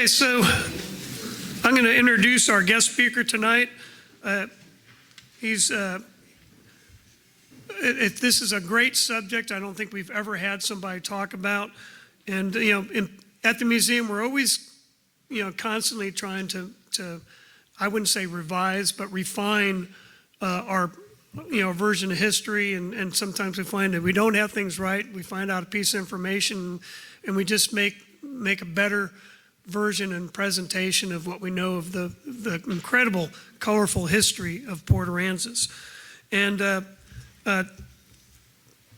Okay, so I'm going to introduce our guest speaker tonight. This is a great subject I don't think we've ever had somebody talk about. And, at the museum, we're always, constantly trying to I wouldn't say revise, but refine our, version of history. And sometimes we find that we don't have things right. We find out a piece of information and we just make a better version and presentation of what we know of the incredible, colorful history of Port Aransas. And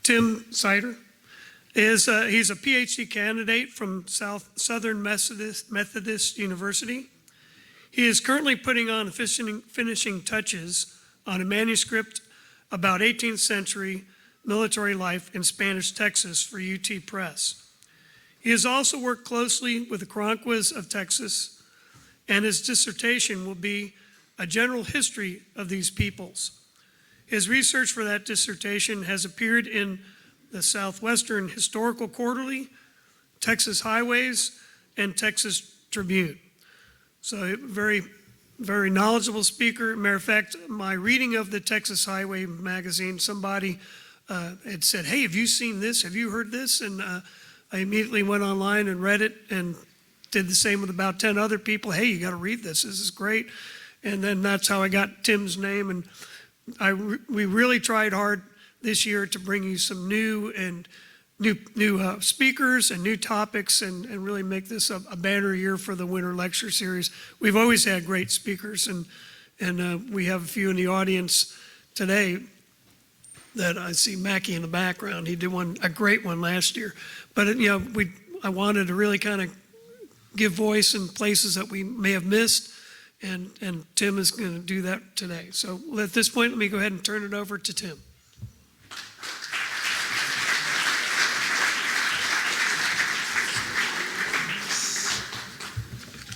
Tim Seiter he's a PhD candidate from Southern Methodist University. He is currently putting on finishing touches on a manuscript about 18th century military life in Spanish Texas for UT Press. He has also worked closely with the Karankawa of Texas, and his dissertation will be a general history of these peoples. His research for that dissertation has appeared in the Southwestern Historical Quarterly, Texas Highways, and Texas Tribune. So very, very knowledgeable speaker. Matter of fact, my reading of the Texas Highway magazine, somebody had said, "Hey, have you seen this? Have you heard this?" And I immediately went online and read it and did the same with about 10 other people. "Hey, you got to read this. This is great." And then that's how I got Tim's name. And we really tried hard this year to bring you some new speakers and new topics and really make this a banner year for the winter lecture series. We've always had great speakers, and we have a few in the audience today that I see Mackie in the background. He did a great one last year. But I wanted to really kind of give voice in places that we may have missed, and Tim is going to do that today. So at this point, let me go ahead and turn it over to Tim.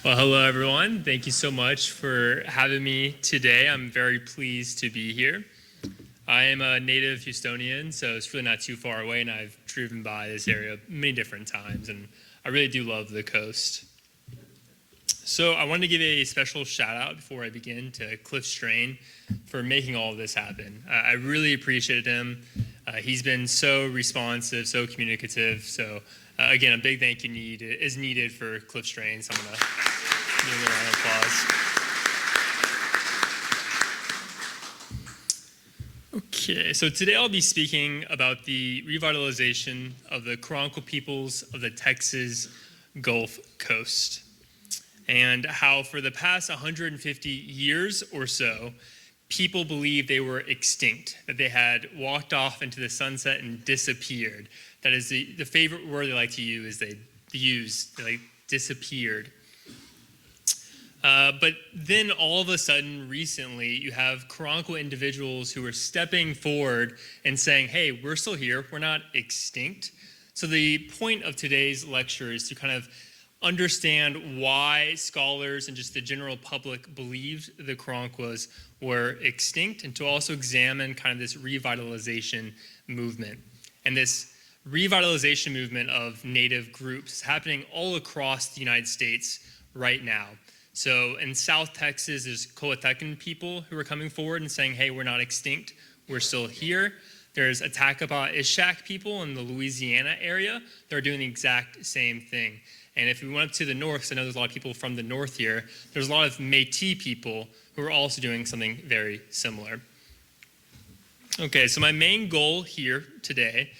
Well, hello everyone. Thank you so much for having me today. I'm very pleased to be here. I am a native Houstonian, so it's really not too far away, and I've driven by this area many different times, and I really do love the coast. So I wanted to give a special shout out before I begin to Cliff Strain for making all of this happen. I really appreciated him. He's been so responsive, so communicative. So again, a big thank you is needed for Cliff Strain. So I'm going to give him a round of applause. Okay, so today I'll be speaking about the revitalization of the Karankawa peoples of the Texas Gulf Coast, and how for the past 150 years or so, people believed they were extinct, that they had walked off into the sunset and disappeared. That is the favorite word they like to use, they disappeared. But then all of a sudden, recently, you have Karankawa individuals who are stepping forward and saying, "Hey, we're still here, we're not extinct." So the point of today's lecture is to kind of understand why scholars and just the general public believed the Karankawas were extinct, and to also examine kind of this revitalization movement. And this revitalization movement of native groups is happening all across the United States right now. So in South Texas, there's Coatecan people who are coming forward and saying, "Hey, we're not extinct, we're still here." There's Attakapas Ishak people in the Louisiana area that are doing the exact same thing. And if we went up to the north, because I know there's a lot of people from the north here, there's a lot of Métis people who are also doing something very similar. Okay, so my main goal here today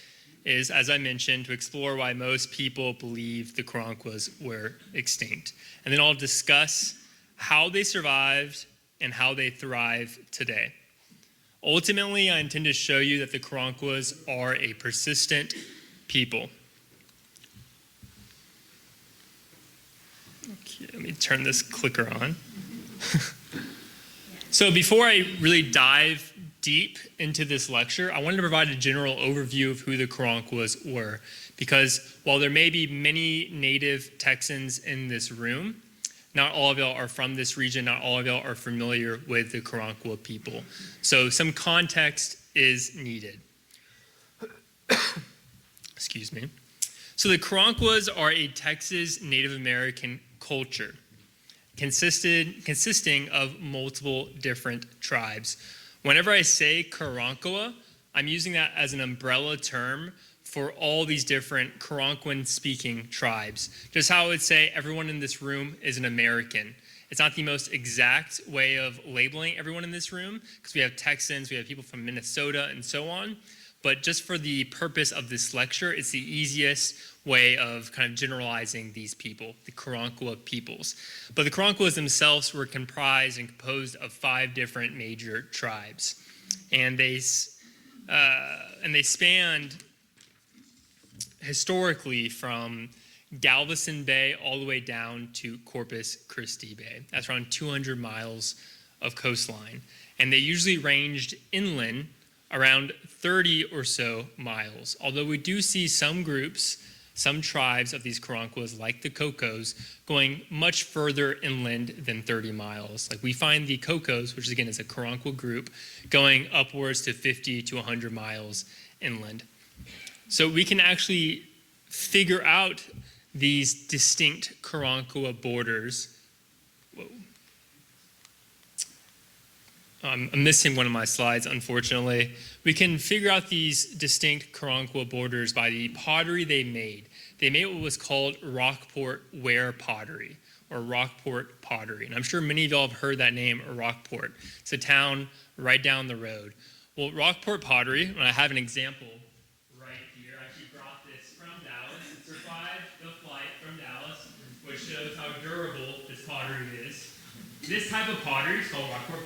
is, as I mentioned, to explore why most people believe the Karankawas were extinct. And then I'll discuss how they survived and how they thrive today. Ultimately, I intend to show you that the Karankawas are a persistent people. Okay, let me turn this clicker on. So before I really dive deep into this lecture, I wanted to provide a general overview of who the Karankawas were, because while there may be many native Texans in this room, not all of y'all are from this region, not all of y'all are familiar with the Karankawa people. So some context is needed. Excuse me. So the Karankawas are a Texas Native American culture, consisting of multiple different tribes. Whenever I say Karankawa, I'm using that as an umbrella term for all these different Karankawan-speaking tribes. Just how I would say everyone in this room is an American. It's not the most exact way of labeling everyone in this room, because we have Texans, we have people from Minnesota, and so on. But just for the purpose of this lecture, it's the easiest way of kind of generalizing these people, the Karankawa peoples. But the Karankawas themselves were comprised and composed of 5 different major tribes. And they spanned historically from Galveston Bay all the way down to Corpus Christi Bay. That's around 200 miles of coastline. And they usually ranged inland around 30 or so miles. Although we do see some groups, some tribes of these Karankawas, like the Cocos, going much further inland than 30 miles. Like we find the Cocos, which again is a Karankawa group, going upwards to 50 to 100 miles inland. So we can actually figure out these distinct Karankawa borders. I'm missing one of my slides, unfortunately. We can figure out these distinct Karankawa borders by the pottery they made. They made what was called Rockport ware pottery, or Rockport pottery. And I'm sure many of y'all have heard that name, Rockport. It's a town right down the road. Well, Rockport pottery, and I have an example right here. I actually brought this from Dallas. It survived the flight from Dallas, which shows how durable this pottery is. This type of pottery is called Rockport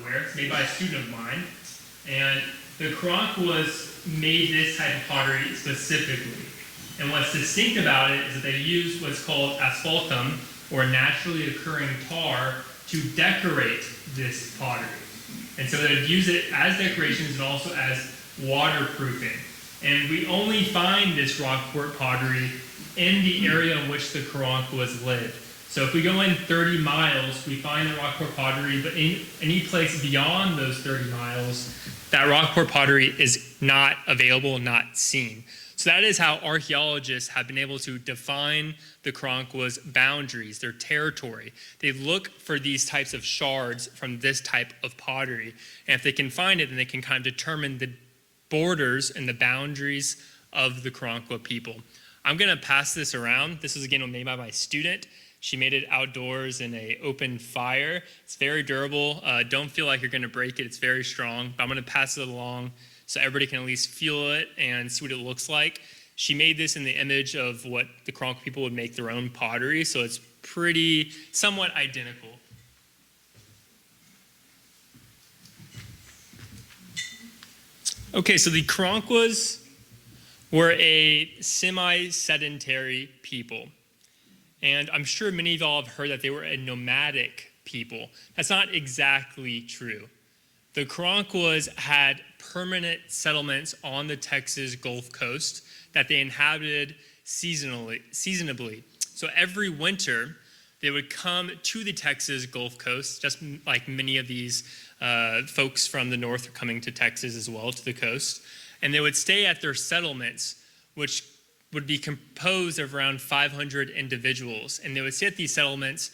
ware. It's made by a student of mine. And the Karankawas made this type of pottery specifically. And what's distinct about it is that they use what's called asphaltum, or naturally occurring tar, to decorate this pottery. And so they would use it as decorations and also as waterproofing. And we only find this Rockport pottery in the area in which the Karankawas lived. So if we go in 30 miles, we find the Rockport pottery, but in any place beyond those 30 miles, that Rockport pottery is not available, not seen. So that is how archaeologists have been able to define the Karankawas' boundaries, their territory. They look for these types of shards from this type of pottery. And if they can find it, then they can kind of determine the borders and the boundaries of the Karankawa people. I'm going to pass this around. This is again made by my student. She made it outdoors in an open fire. It's very durable. Don't feel like you're going to break it. It's very strong. But I'm going to pass it along so everybody can at least feel it and see what it looks like. She made this in the image of what the Karankawa people would make their own pottery, so it's pretty, somewhat identical. Okay, so the Karankawas were a semi-sedentary people. And I'm sure many of y'all have heard that they were a nomadic people. That's not exactly true. The Karankawas had permanent settlements on the Texas Gulf Coast that they inhabited seasonably. So every winter, they would come to the Texas Gulf Coast, just like many of these folks from the north are coming to Texas as well, to the coast. And they would stay at their settlements, which would be composed of around 500 individuals. And they would stay at these settlements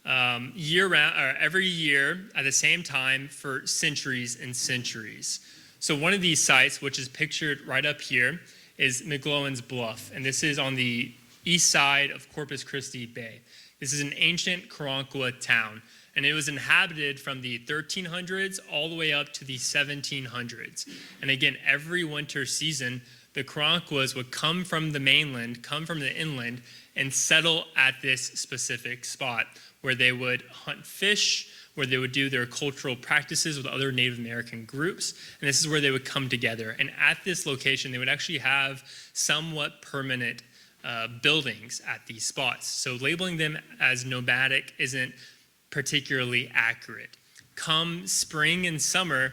year-round, or every year at the same time for centuries and centuries. So one of these sites, which is pictured right up here, is McGlowan's Bluff. And this is on the east side of Corpus Christi Bay. This is an ancient Karankawa town. And it was inhabited from the 1300s all the way up to the 1700s. And again, every winter season, the Karankawas would come from the mainland, come from the inland, and settle at this specific spot where they would hunt fish, where they would do their cultural practices with other Native American groups. And this is where they would come together. And at this location, they would actually have somewhat permanent buildings at these spots. So labeling them as nomadic isn't particularly accurate. Come spring and summer,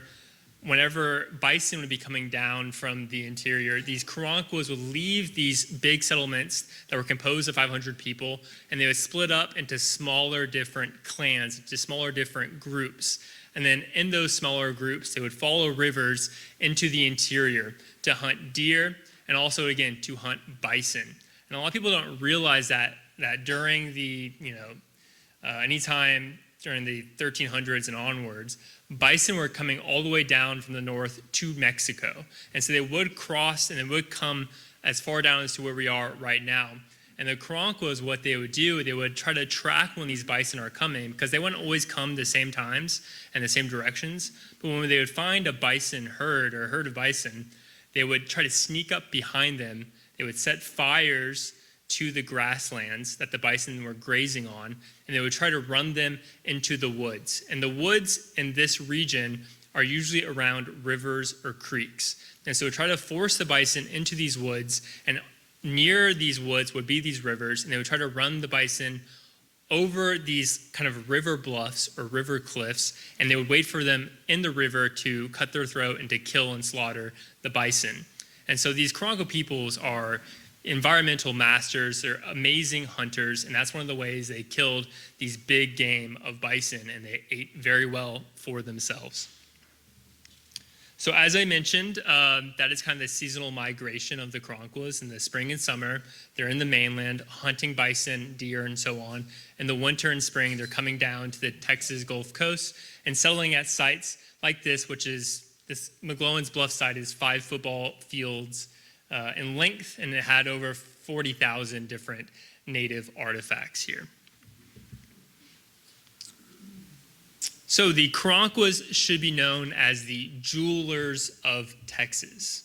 whenever bison would be coming down from the interior, these Karankawas would leave these big settlements that were composed of 500 people, and they would split up into smaller different clans, into smaller different groups. And then in those smaller groups, they would follow rivers into the interior to hunt deer and also, again, to hunt bison. And a lot of people don't realize that that during the, anytime during the 1300s and onwards, bison were coming all the way down from the north to Mexico. And so they would cross and they would come as far down as to where we are right now. And the Karankawas, what they would do, they would try to track when these bison are coming, because they wouldn't always come the same times and the same directions. But when they would find a bison herd or a herd of bison, they would try to sneak up behind them. They would set fires to the grasslands that the bison were grazing on, and they would try to run them into the woods. And the woods in this region are usually around rivers or creeks. And so try to force the bison into these woods, and near these woods would be these rivers, and they would try to run the bison over these kind of river bluffs or river cliffs, and they would wait for them in the river to cut their throat and to kill and slaughter the bison. And so these Karankawa peoples are environmental masters, they're amazing hunters, and that's one of the ways they killed these big game of bison, and they ate very well for themselves. So as I mentioned, that is kind of the seasonal migration of the Karankawas in the spring and summer. They're in the mainland hunting bison, deer, and so on. In the winter and spring, they're coming down to the Texas Gulf Coast and settling at sites like this, which is this McGlowan's Bluff site is 5 football fields in length, and it had over 40,000 different native artifacts here. So the Karankawas should be known as the jewelers of Texas.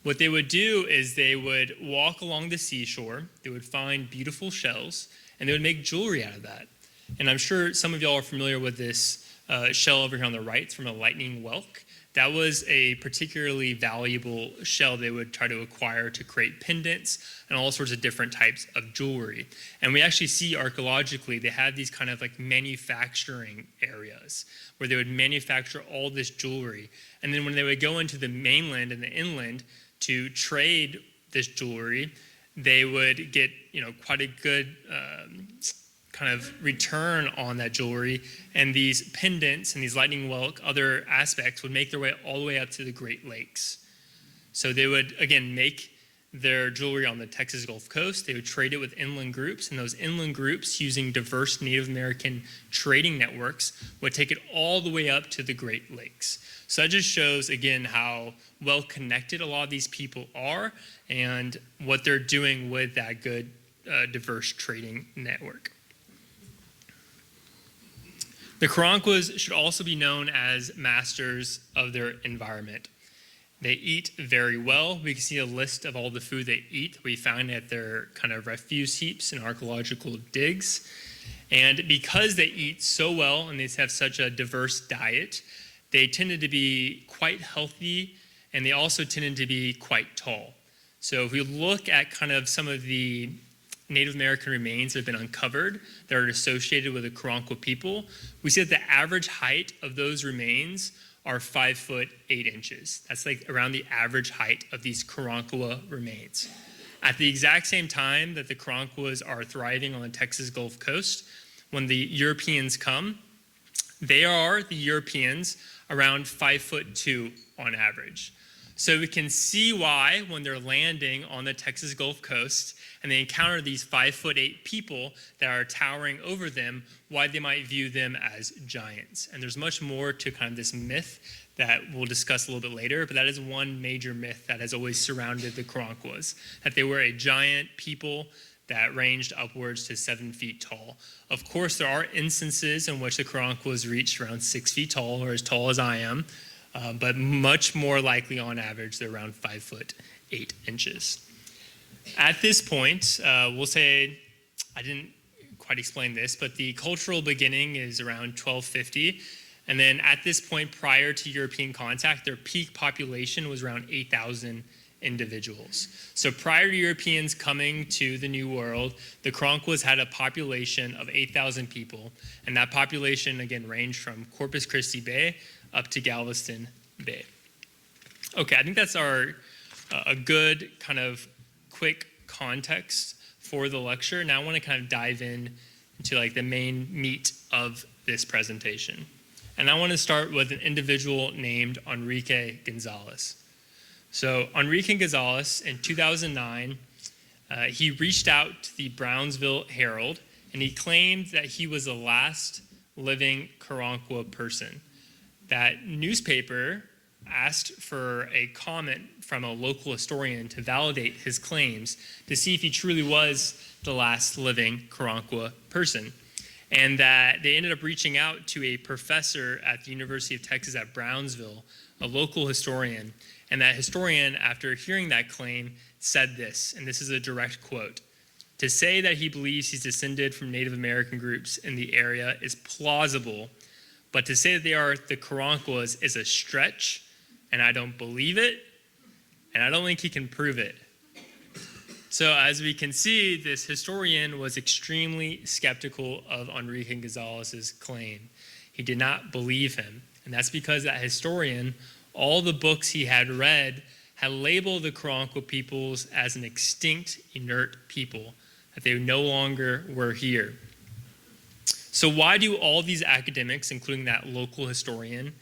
What they would do is they would walk along the seashore, they would find beautiful shells, and they would make jewelry out of that. And I'm sure some of y'all are familiar with this shell over here on the right. It's from a lightning whelk. That was a particularly valuable shell they would try to acquire to create pendants and all sorts of different types of jewelry. And we actually see archaeologically, they had these kind of like manufacturing areas where they would manufacture all this jewelry. And then when they would go into the mainland and the inland to trade this jewelry, they would get, quite a good kind of return on that jewelry, and these pendants and these lightning whelk, other aspects, would make their way all the way up to the Great Lakes. So they would, again, make their jewelry on the Texas Gulf Coast. They would trade it with inland groups, and those inland groups, using diverse Native American trading networks, would take it all the way up to the Great Lakes. So that just shows, again, how well connected a lot of these people are and what they're doing with that good diverse trading network. The Karankawas should also be known as masters of their environment. They eat very well. We can see a list of all the food they eat we found at their kind of refuse heaps and archaeological digs. And because they eat so well and they have such a diverse diet, they tended to be quite healthy, and they also tended to be quite tall. So if we look at kind of some of the Native American remains that have been uncovered that are associated with the Karankawa people, we see that the average height of those remains are 5 foot 8 inches. That's like around the average height of these Karankawa remains. At the exact same time that the Karankawas are thriving on the Texas Gulf Coast, when the Europeans come, the Europeans around 5 foot 2 on average. So we can see why when they're landing on the Texas Gulf Coast and they encounter these 5 foot 8 people that are towering over them, why they might view them as giants. And there's much more to kind of this myth that we'll discuss a little bit later, but that is one major myth that has always surrounded the Karankawas, that they were a giant people that ranged upwards to 7 feet tall. Of course, there are instances in which the Karankawas reached around 6 feet tall, or as tall as I am, but much more likely on average, they're around 5 foot 8 inches. At this point, we'll say, I didn't quite explain this, but the cultural beginning is around 1250. And then at this point, prior to European contact, their peak population was around 8,000 individuals. So prior to Europeans coming to the New World, the Karankawas had a population of 8,000 people. And that population, again, ranged from Corpus Christi Bay up to Galveston Bay. Okay, I think that's a good kind of quick context for the lecture. Now I want to kind of dive into like the main meat of this presentation. And I want to start with an individual named Enrique Gonzalez. So Enrique Gonzalez in 2009, He reached out to the Brownsville Herald, and he claimed that he was the last living Karankawa person. That newspaper asked for a comment from a local historian to validate his claims to see if he truly was the last living Karankawa person. And that they ended up reaching out to a professor at the University of Texas at Brownsville, a local historian. And that historian, after hearing that claim, said this, and this is a direct quote: "To say that he believes he's descended from Native American groups in the area is plausible, but to say that they are the Karankawas is a stretch, and I don't believe it, and I don't think he can prove it." So as we can see, this historian was extremely skeptical of Enrique Gonzalez's claim. He did not believe him, and that's because that historian, all the books he had read, had labeled the Karankawa peoples as an extinct, inert people, that they no longer were here. So why do all these academics, including that local historian,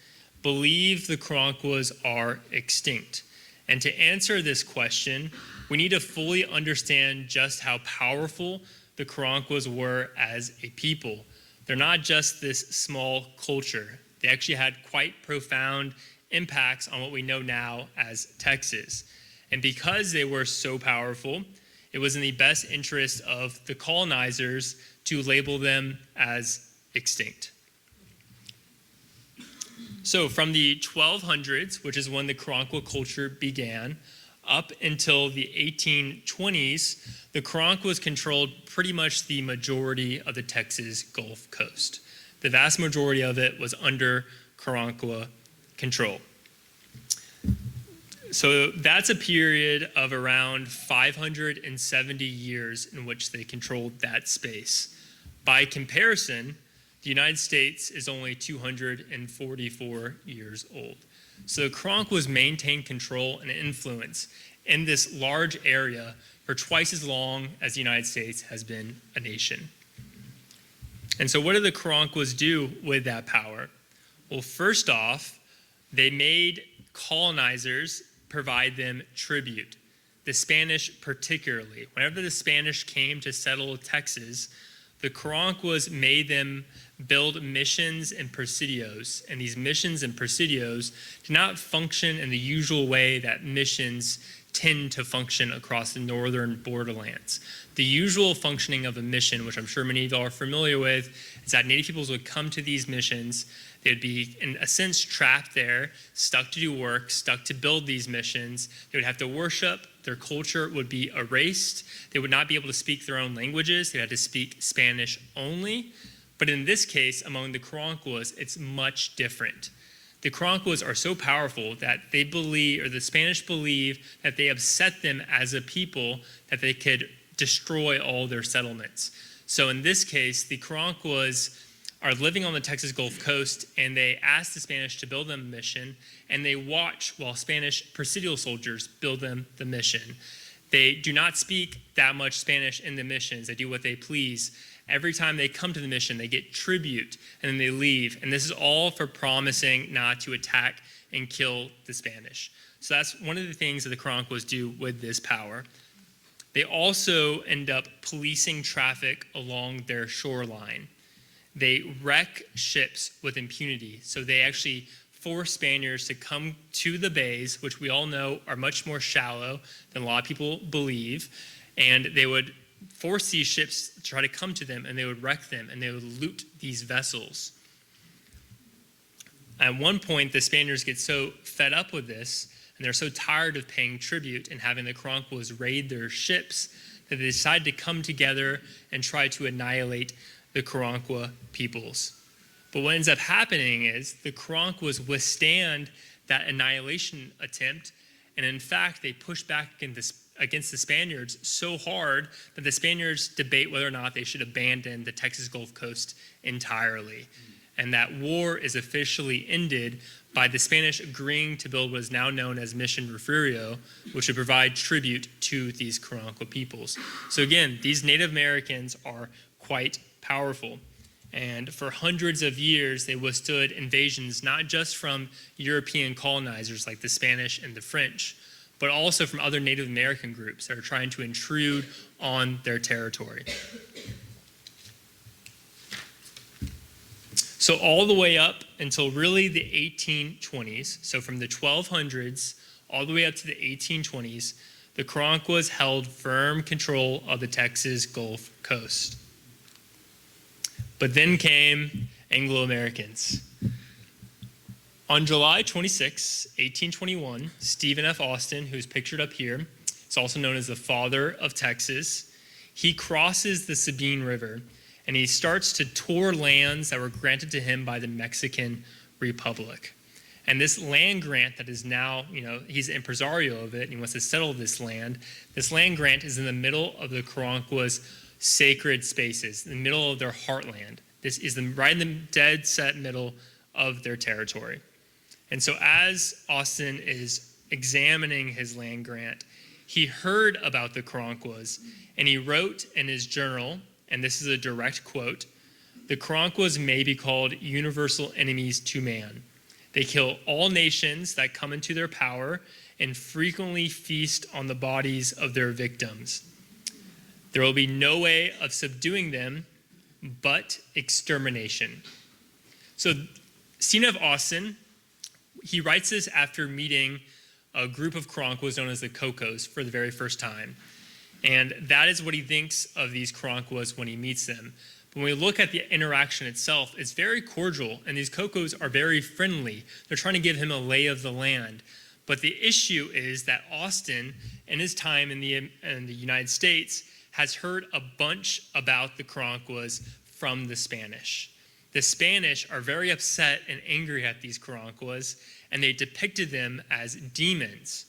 believe the Karankawas are extinct? And to answer this question, we need to fully understand just how powerful the Karankawas were as a people. They're not just this small culture. They actually had quite profound impacts on what we know now as Texas. And because they were so powerful, it was in the best interest of the colonizers to label them as extinct. So from the 1200s, which is when the Karankawa culture began, up until the 1820s, the Karankawas controlled pretty much the majority of the Texas Gulf Coast. The vast majority of it was under Karankawa control. So that's a period of around 570 years in which they controlled that space. By comparison, the United States is only 244 years old. So the Karankawas maintained control and influence in this large area for twice as long as the United States has been a nation. And so what did the Karankawas do with that power? Well, first off, they made colonizers provide them tribute. The Spanish particularly. Whenever the Spanish came to settle Texas, the Karankawas made them build missions and presidios. And these missions and presidios do not function in the usual way that missions tend to function across the northern borderlands. The usual functioning of a mission, which I'm sure many of you are familiar with, is that Native peoples would come to these missions. They'd be, in a sense, trapped there, stuck to do work, stuck to build these missions. They would have to worship. Their culture would be erased. They would not be able to speak their own languages. They had to speak Spanish only. But in this case, among the Karankawas, it's much different. The Karankawas are so powerful that they believe, or the Spanish believe, that they upset them as a people, that they could destroy all their settlements. So in this case, the Karankawas are living on the Texas Gulf Coast, and they ask the Spanish to build them a mission, and they watch while Spanish presidial soldiers build them the mission. They do not speak that much Spanish in the missions. They do what they please. Every time they come to the mission, they get tribute, and then they leave. And this is all for promising not to attack and kill the Spanish. So that's one of the things that the Karankawas do with this power. They also end up policing traffic along their shoreline. They wreck ships with impunity. So they actually force Spaniards to come to the bays, which we all know are much more shallow than a lot of people believe. And they would force these ships to try to come to them, and they would wreck them, and they would loot these vessels. At one point, the Spaniards get so fed up with this, and they're so tired of paying tribute and having the Karankawas raid their ships, that they decide to come together and try to annihilate the Karankawa peoples. But what ends up happening is the Karankawas withstand that annihilation attempt, and in fact, they push back against the Spaniards so hard that the Spaniards debate whether or not they should abandon the Texas Gulf Coast entirely. And that war is officially ended by the Spanish agreeing to build what is now known as Mission Refugio, which would provide tribute to these Karankawa peoples. So again, these Native Americans are quite powerful. And for hundreds of years, they withstood invasions, not just from European colonizers like the Spanish and the French, but also from other Native American groups that are trying to intrude on their territory. So all the way up until really the 1820s, so from the 1200s all the way up to the 1820s, the Karankawas held firm control of the Texas Gulf Coast. But then came Anglo-Americans. On July 26, 1821, Stephen F. Austin, who's pictured up here, is also known as the father of Texas. He crosses the Sabine River and he starts to tour lands that were granted to him by the Mexican Republic. And this land grant that is now, he's an impresario of it and he wants to settle this land. This land grant is in the middle of the Karankawas' sacred spaces, in the middle of their heartland. This is right in the dead set middle of their territory. And so as Austin is examining his land grant, he heard about the Karankawas and he wrote in his journal, and this is a direct quote, "The Karankawas may be called universal enemies to man. They kill all nations that come into their power and frequently feast on the bodies of their victims. There will be no way of subduing them but extermination." So Stephen F. Austin, he writes this after meeting a group of Karankawas known as the Cocos for the very first time. And that is what he thinks of these Karankawas when he meets them. But when we look at the interaction itself, it's very cordial, and these Cocos are very friendly. They're trying to give him a lay of the land. But the issue is that Austin, in his time in the United States, has heard a bunch about the Karankawas from the Spanish. The Spanish are very upset and angry at these Karankawas, and they depicted them as demons.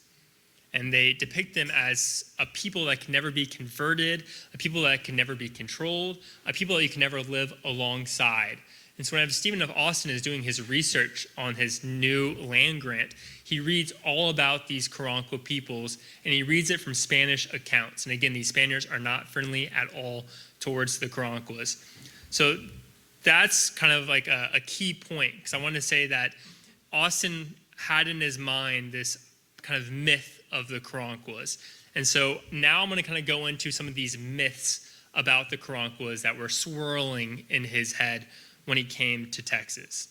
And they depict them as a people that can never be converted, a people that can never be controlled, a people that you can never live alongside. And so whenever Stephen F. Austin is doing his research on his new land grant, he reads all about these Karankawa peoples, and he reads it from Spanish accounts. And again, these Spaniards are not friendly at all towards the Karankawas. So that's kind of like a key point, because I want to say that Austin had in his mind this kind of myth of the Karankawas. And so now I'm going to kind of go into some of these myths about the Karankawas that were swirling in his head when he came to Texas.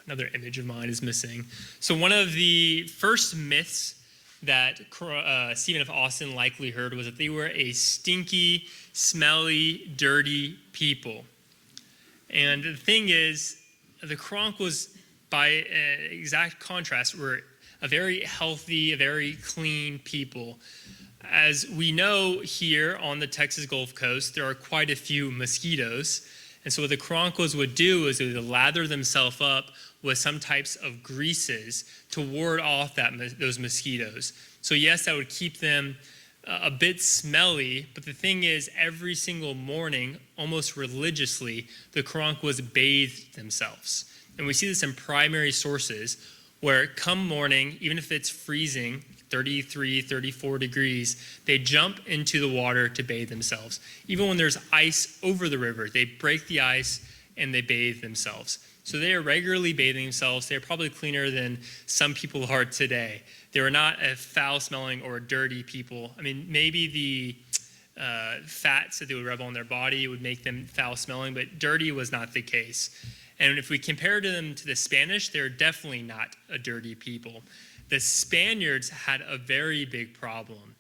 Another image of mine is missing. So one of the first myths that Stephen F. Austin likely heard was that they were a stinky, smelly, dirty people. And the thing is, the Karankawas, by exact contrast, were a very healthy, a very clean people. As we know here on the Texas Gulf Coast, there are quite a few mosquitoes. And so what the Karankawas would do is they would lather themselves up with some types of greases to ward off those mosquitoes. So yes, that would keep them a bit smelly, but the thing is, every single morning, almost religiously, the Karankawas bathed themselves. And we see this in primary sources, where come morning, even if it's freezing, 33, 34 degrees, they jump into the water to bathe themselves. Even when there's ice over the river, they break the ice and they bathe themselves. So they are regularly bathing themselves. They're probably cleaner than some people are today. They were not a foul-smelling or dirty people. I mean, maybe the fats that they would rub on their body would make them foul-smelling, but dirty was not the case. And if we compare them to the Spanish, they're definitely not a dirty people. The Spaniards had a very big problem,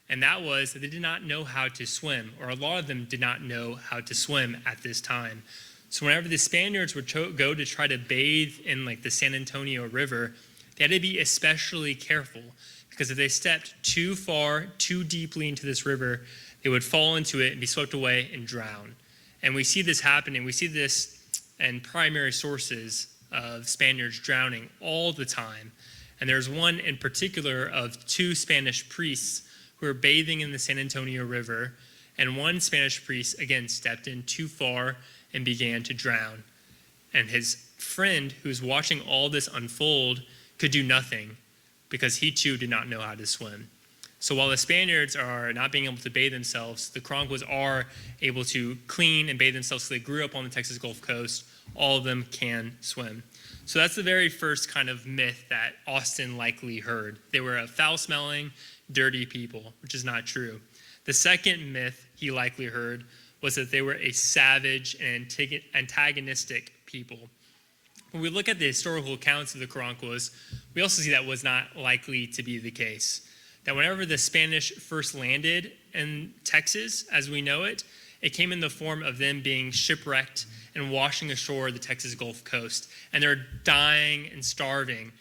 and that was that they did not know how to swim, or a lot of them did not know how to swim at this time. So whenever the Spaniards would go to try to bathe in like the San Antonio River, they had to be especially careful, because if they stepped too far, too deeply into this river, they would fall into it and be swept away and drown. And we see this happening. We see this in primary sources of Spaniards drowning all the time. And there's one in particular of two Spanish priests who were bathing in the San Antonio River, and one Spanish priest, again, stepped in too far and began to drown. And his friend, who was watching all this unfold, could do nothing because he too did not know how to swim. So while the Spaniards are not being able to bathe themselves, the Karankawas are able to clean and bathe themselves. So they grew up on the Texas Gulf Coast. All of them can swim. So that's the very first kind of myth that Austin likely heard. They were a foul-smelling, dirty people, which is not true. The second myth he likely heard was that they were a savage and antagonistic people. When we look at the historical accounts of the Karankawas, we also see that was not likely to be the case. That whenever the Spanish first landed in Texas, as we know it, it came in the form of them being shipwrecked and washing ashore the Texas Gulf Coast. And they're dying and starving.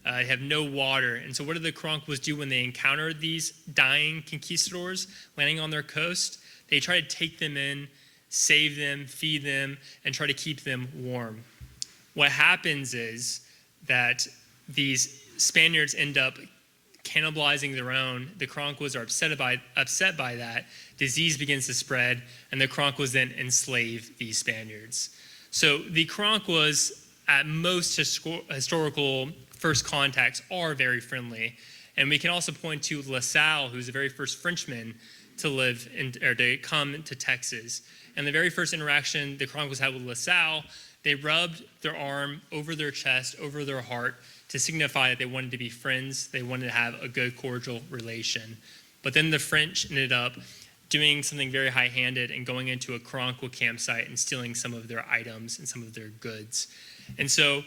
They have no water. And so what did the Karankawas do when they encountered these dying conquistadors landing on their coast? They try to take them in, save them, feed them, and try to keep them warm. What happens is that these Spaniards end up cannibalizing their own. The Karankawas are upset by that. Disease begins to spread, and the Karankawas then enslave these Spaniards. So the Karankawas, at most historical first contacts, are very friendly. And we can also point to La Salle, who's the very first Frenchman to come to Texas. And the very first interaction the Karankawas had with La Salle, they rubbed their arm over their chest, over their heart, to signify that they wanted to be friends. They wanted to have a good, cordial relation. But then the French ended up doing something very high-handed and going into a Karankawa campsite and stealing some of their items and some of their goods. And so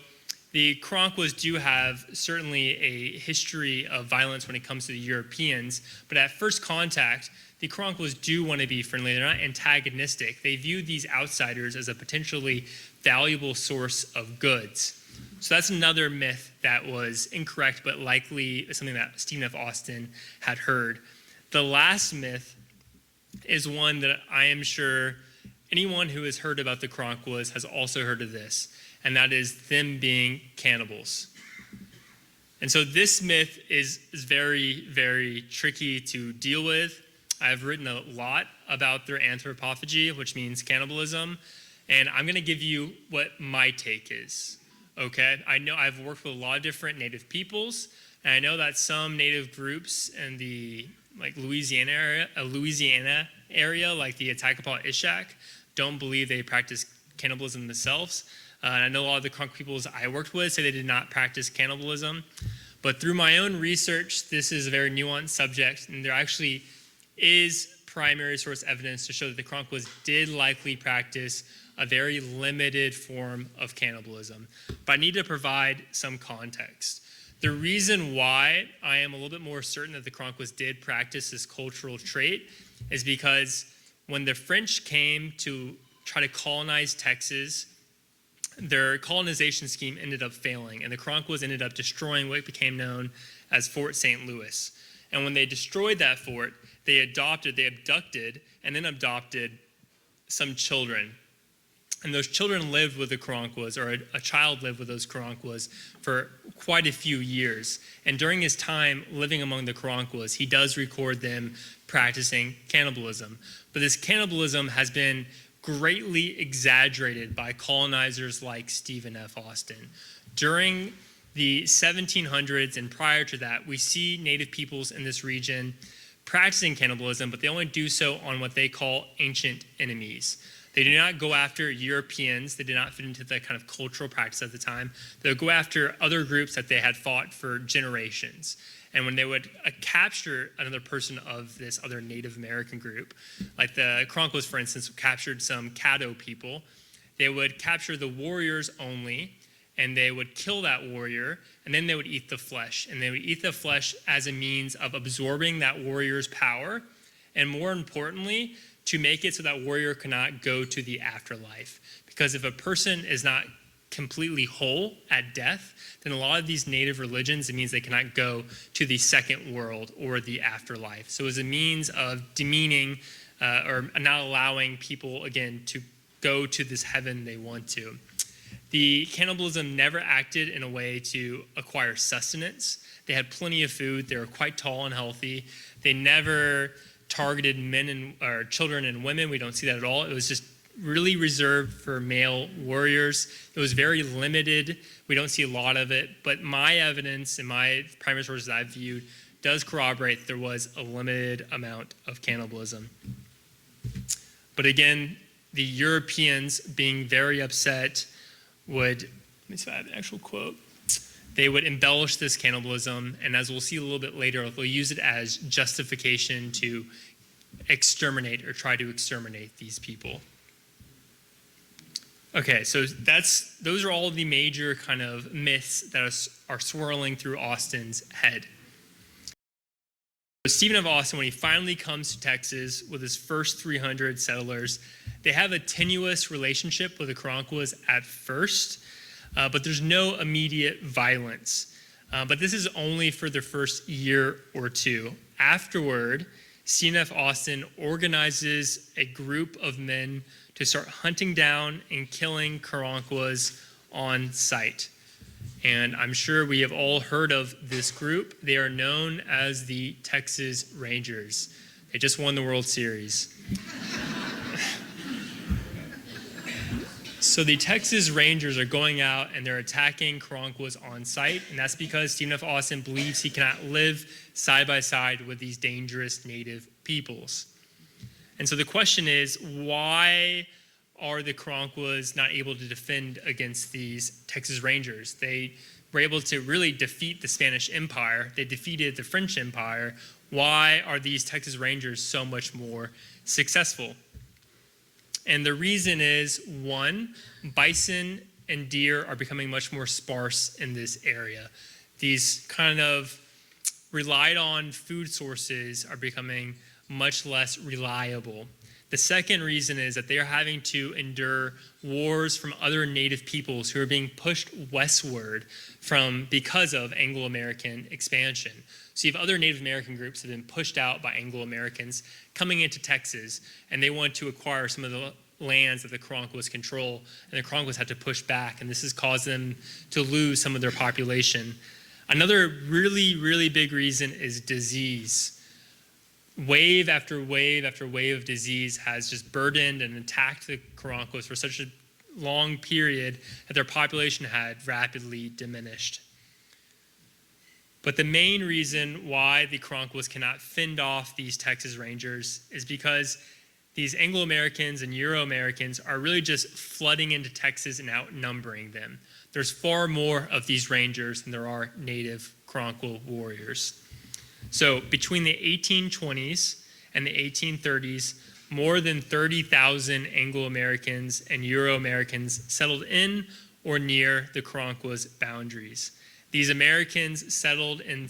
the Karankawas do have certainly a history of violence when it comes to the Europeans, but at first contact, the Karankawas do want to be friendly. They're not antagonistic. They view these outsiders as a potentially valuable source of goods. So that's another myth that was incorrect, but likely something that Stephen F. Austin had heard. The last myth is one that I am sure anyone who has heard about the Karankawas has also heard of this, and that is them being cannibals. And so this myth is very, very tricky to deal with. I've written a lot about their anthropophagy, which means cannibalism, and I'm going to give you what my take is. Okay, I know I've worked with a lot of different Native peoples, and I know that some Native groups in the Louisiana area, like the Attakapaw Ishak, don't believe they practice cannibalism themselves. And I know a lot of the Karankawa peoples I worked with say they did not practice cannibalism. But through my own research, this is a very nuanced subject, and there actually is primary source evidence to show that the Karankawas did likely practice a very limited form of cannibalism. But I need to provide some context. The reason why I am a little bit more certain that the Karankawas did practice this cultural trait is because when the French came to try to colonize Texas, their colonization scheme ended up failing, and the Karankawas ended up destroying what became known as Fort St. Louis. And when they destroyed that fort, they abducted, and then adopted some children. And those children lived with the Karankawas, or a child lived with those Karankawas for quite a few years. And during his time living among the Karankawas, he does record them practicing cannibalism. But this cannibalism has been greatly exaggerated by colonizers like Stephen F. Austin. During the 1700s and prior to that, we see Native peoples in this region practicing cannibalism, but they only do so on what they call ancient enemies. They do not go after Europeans. They did not fit into the kind of cultural practice at the time. They would go after other groups that they had fought for generations. And when they would capture another person of this other Native American group, like the Karankawas, for instance, captured some Caddo people, they would capture the warriors only, and they would kill that warrior, and then they would eat the flesh. And they would eat the flesh as a means of absorbing that warrior's power, and more importantly, to make it so that warrior cannot go to the afterlife. Because if a person is not completely whole at death, then a lot of these Native religions, it means they cannot go to the second world or the afterlife. So as a means of demeaning or not allowing people, again, to go to this heaven they want to. The cannibalism never acted in a way to acquire sustenance. They had plenty of food. They were quite tall and healthy. They never targeted men or children and women. We don't see that at all. It was just really reserved for male warriors. It was very limited. We don't see a lot of it, but my evidence and my primary sources I've viewed does corroborate that there was a limited amount of cannibalism. But again, the Europeans, being very upset, would let me find the actual quote. They would embellish this cannibalism, and as we'll see a little bit later, they'll use it as justification to exterminate or try to exterminate these people. Okay, so those are all the major kind of myths that are swirling through Austin's head. So Stephen of Austin, when he finally comes to Texas with his first 300 settlers, they have a tenuous relationship with the Karankawas at first, but there's no immediate violence. But this is only for the first year or two. Afterward, Stephen of Austin organizes a group of men to start hunting down and killing Karankawas on sight. And I'm sure we have all heard of this group. They are known as the Texas Rangers. They just won the World Series. So the Texas Rangers are going out and they're attacking Karankawas on sight, and that's because Stephen of Austin believes he cannot live side by side with these dangerous native peoples. And so the question is, why are the Karankawas not able to defend against these Texas Rangers? They were able to really defeat the Spanish Empire. They defeated the French Empire. Why are these Texas Rangers so much more successful? And the reason is, one, bison and deer are becoming much more sparse in this area. These kind of relied on food sources are becoming much less reliable. The second reason is that they are having to endure wars from other native peoples who are being pushed westward because of Anglo-American expansion. So you have other Native American groups that have been pushed out by Anglo-Americans coming into Texas, and they want to acquire some of the lands that the Karankawas control, and the Karankawas have to push back, and this has caused them to lose some of their population. Another really, really big reason is disease. Wave after wave after wave of disease has just burdened and attacked the Karankawas for such a long period that their population had rapidly diminished. But the main reason why the Karankawas cannot fend off these Texas Rangers is because these Anglo-Americans and Euro-Americans are really just flooding into Texas and outnumbering them. There's far more of these Rangers than there are native Karankawa warriors. So between the 1820s and the 1830s, more than 30,000 Anglo-Americans and Euro-Americans settled in or near the Karankawas boundaries. These Americans settled in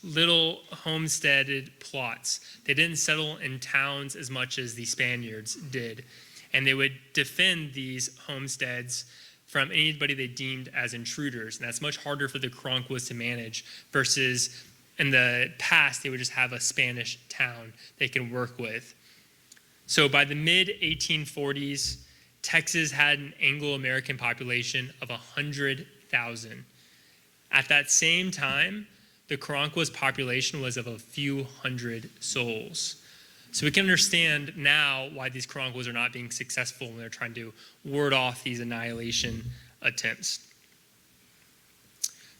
little homesteaded plots. They didn't settle in towns as much as the Spaniards did. And they would defend these homesteads from anybody they deemed as intruders. And that's much harder for the Karankawas to manage versus in the past, they would just have a Spanish town they can work with. So by the mid-1840s, Texas had an Anglo-American population of 100,000. At that same time, the Karankawas population was of a few hundred souls. So we can understand now why these Karankawas are not being successful when they're trying to ward off these annihilation attempts.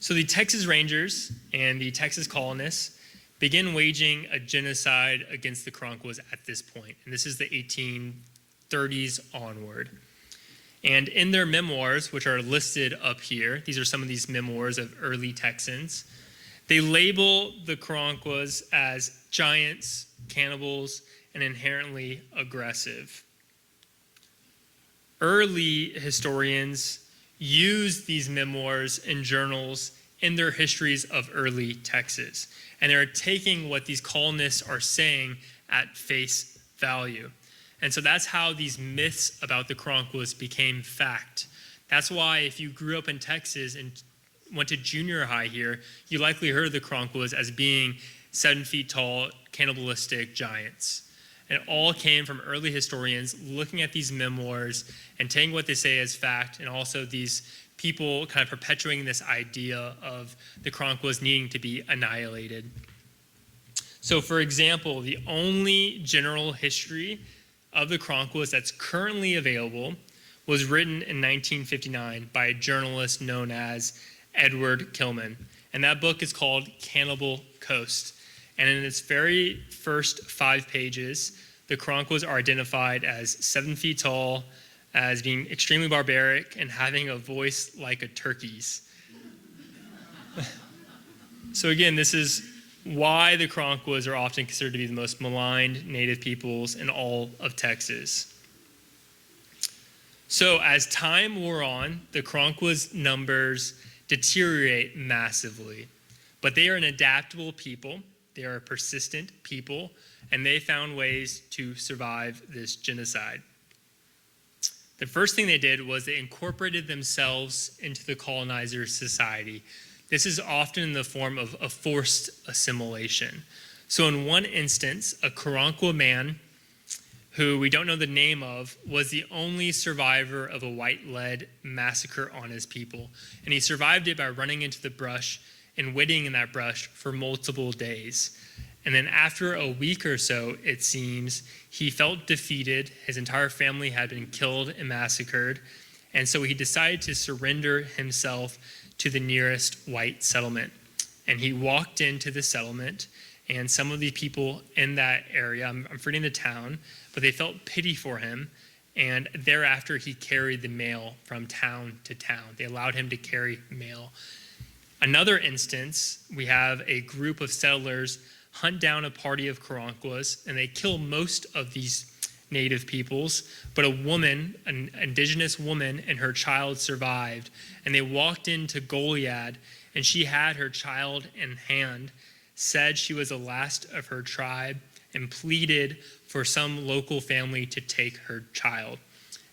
So the Texas Rangers and the Texas colonists begin waging a genocide against the Karankawas at this point. And this is the 1830s onward. And in their memoirs, which are listed up here, these are some of these memoirs of early Texans, they label the Karankawas as giants, cannibals, and inherently aggressive. Early historians use these memoirs and journals in their histories of early Texas. And they're taking what these colonists are saying at face value. And so that's how these myths about the Karankawas became fact. That's why if you grew up in Texas and went to junior high here, you likely heard of the Karankawas as being 7 feet tall, cannibalistic giants. And it all came from early historians looking at these memoirs and taking what they say as fact, and also these people kind of perpetuating this idea of the Karankawas needing to be annihilated. So for example, the only general history of the Karankawas that's currently available was written in 1959 by a journalist known as Edward Kilman. And that book is called Cannibal Coast. And in its very first 5 pages, the Karankawas are identified as 7 feet tall, as being extremely barbaric and having a voice like a turkey's. So again, this is why the Karankawas are often considered to be the most maligned native peoples in all of Texas. So as time wore on, the Karankawas' numbers deteriorate massively, but they are an adaptable people, they are a persistent people, and they found ways to survive this genocide. The first thing they did was they incorporated themselves into the colonizer's society. This is often in the form of a forced assimilation. So in one instance, a Karankawa man, who we don't know the name of, was the only survivor of a white lead massacre on his people. And he survived it by running into the brush and waiting in that brush for multiple days. And then after a week or so, it seems, he felt defeated. His entire family had been killed and massacred. And so he decided to surrender himself to the nearest white settlement. And he walked into the settlement, and some of the people in that area, I'm forgetting the town, but they felt pity for him. And thereafter, he carried the mail from town to town. They allowed him to carry mail. Another instance, we have a group of settlers hunt down a party of Karankawas, and they kill most of these native peoples, but a woman, an indigenous woman, and her child survived. And they walked into Goliad, and she had her child in hand, said she was the last of her tribe, and pleaded for some local family to take her child.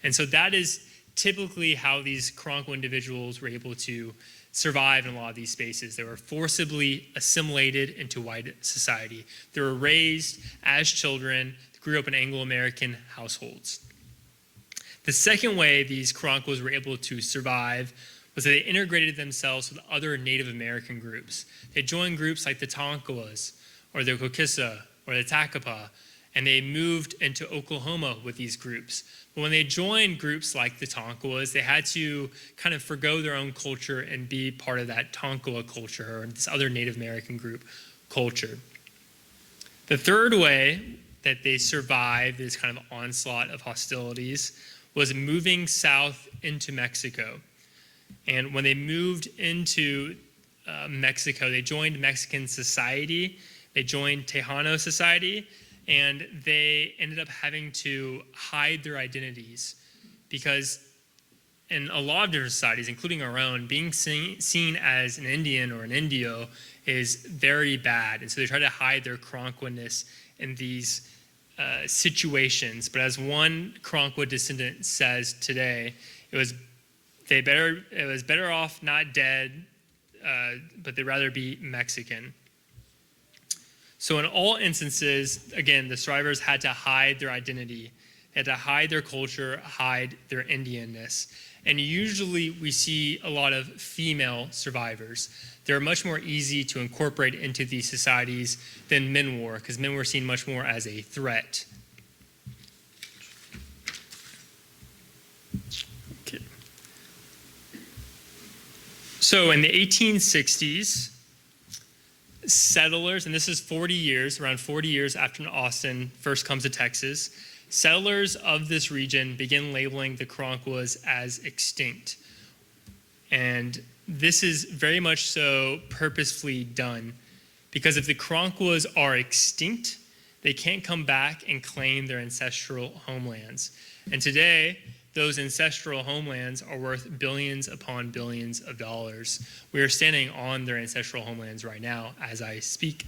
And so that is typically how these Karankawa individuals were able to survive in a lot of these spaces. They were forcibly assimilated into white society. They were raised as children, grew up in Anglo-American households. The second way these Karankawas were able to survive was that they integrated themselves with other Native American groups. They joined groups like the Tonkawas, or the Kokissa, or the Takapa, and they moved into Oklahoma with these groups. But when they joined groups like the Tonkawas, they had to kind of forgo their own culture and be part of that Tonkawa culture, or this other Native American group culture. The third way that they survived this kind of onslaught of hostilities was moving south into Mexico. And when they moved into Mexico, they joined Mexican society, they joined Tejano society, and they ended up having to hide their identities because in a lot of different societies, including our own, being seen as an Indian or an Indio is very bad. And so they try to hide their Karankawa-ness in these situations. But as one Karankawa descendant says today, it was better off not dead, but they'd rather be Mexican. So in all instances, again, the survivors had to hide their identity. They had to hide their culture, hide their Indianness. And usually we see a lot of female survivors. They're much more easy to incorporate into these societies than men were, because men were seen much more as a threat. Okay. So in the 1860s, settlers, and this is around 40 years after Austin first comes to Texas, settlers of this region begin labeling the Karankawas as extinct. And this is very much so purposefully done, because if the Karankawas are extinct, they can't come back and claim their ancestral homelands. And today, those ancestral homelands are worth billions upon billions of dollars. We are standing on their ancestral homelands right now as I speak.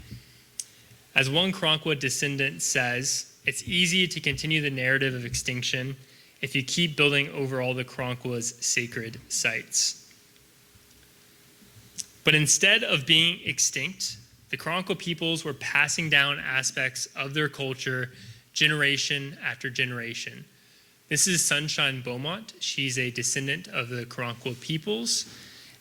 As one Karankawa descendant says, it's easy to continue the narrative of extinction if you keep building over all the Karankawas' sacred sites. But instead of being extinct, the Karankawa peoples were passing down aspects of their culture generation after generation. This is Sunshine Beaumont. She's a descendant of the Karankawa peoples,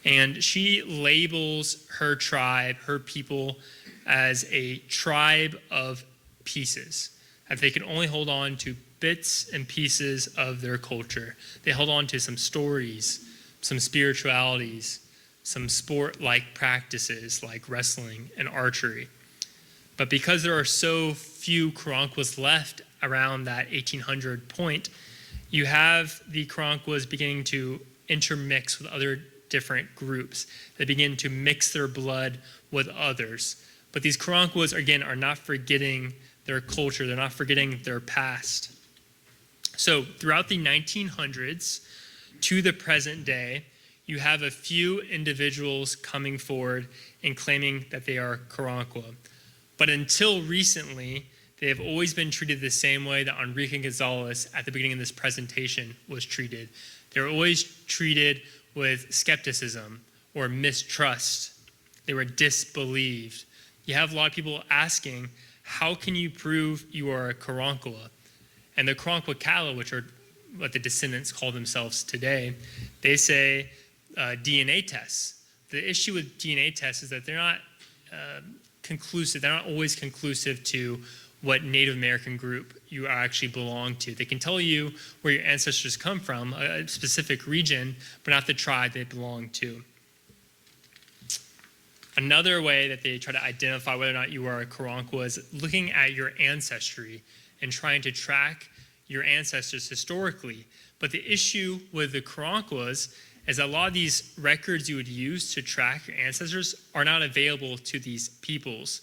and she labels her tribe, her people, as a tribe of pieces. That they can only hold on to bits and pieces of their culture. They hold on to some stories, some spiritualities, some sport-like practices like wrestling and archery. But because there are so few Karankawas left around that 1800 point, you have the Karankawas beginning to intermix with other different groups. They begin to mix their blood with others. But these Karankawas, again, are not forgetting their culture. They're not forgetting their past. So throughout the 1900s to the present day, you have a few individuals coming forward and claiming that they are Karankawa. But until recently, they have always been treated the same way that Enrique Gonzalez at the beginning of this presentation was treated. They were always treated with skepticism or mistrust. They were disbelieved. You have a lot of people asking, how can you prove you are a Karankawa? And the Karankawa, which are what the Descendants call themselves today, they say DNA tests. The issue with DNA tests is that they're not conclusive. They're not always conclusive to what Native American group you actually belong to. They can tell you where your ancestors come from, a specific region, but not the tribe they belong to. Another way that they try to identify whether or not you are a Karankawa is looking at your ancestry and trying to track your ancestors historically. But the issue with the Karankawas is that a lot of these records you would use to track your ancestors are not available to these peoples.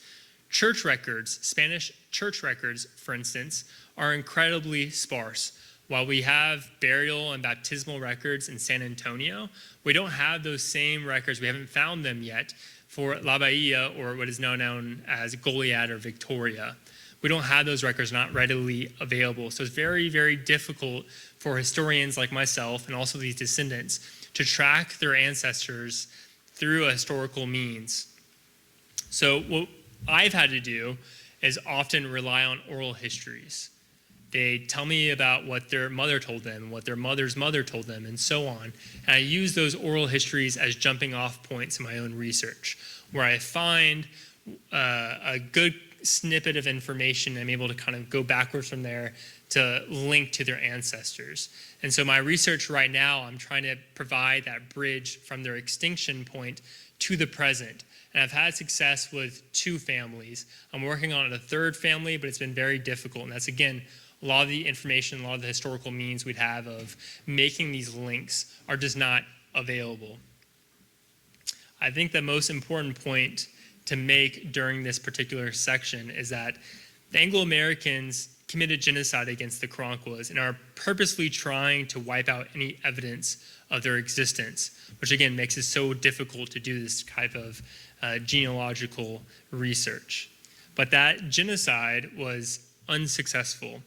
Church records, Spanish church records, for instance, are incredibly sparse. While we have burial and baptismal records in San Antonio, we don't have those same records. We haven't found them yet for La Bahia, or what is now known as Goliad or Victoria. We don't have those records, not readily available. So it's very, very difficult for historians like myself and also these descendants to track their ancestors through a historical means. So what I've had to do is often rely on oral histories. They tell me about what their mother told them, what their mother's mother told them, and so on. And I use those oral histories as jumping off points in my own research, where I find a good snippet of information. I'm able to kind of go backwards from there to link to their ancestors. And so my research right now, I'm trying to provide that bridge from their extinction point to the present. And I've had success with 2 families. I'm working on a 3rd family, but it's been very difficult. And that's, again, a lot of the information, a lot of the historical means we'd have of making these links are just not available. I think the most important point to make during this particular section is that the Anglo-Americans committed genocide against the Karankawas and are purposely trying to wipe out any evidence of their existence, which again makes it so difficult to do this type of genealogical research. But that genocide was unsuccessful.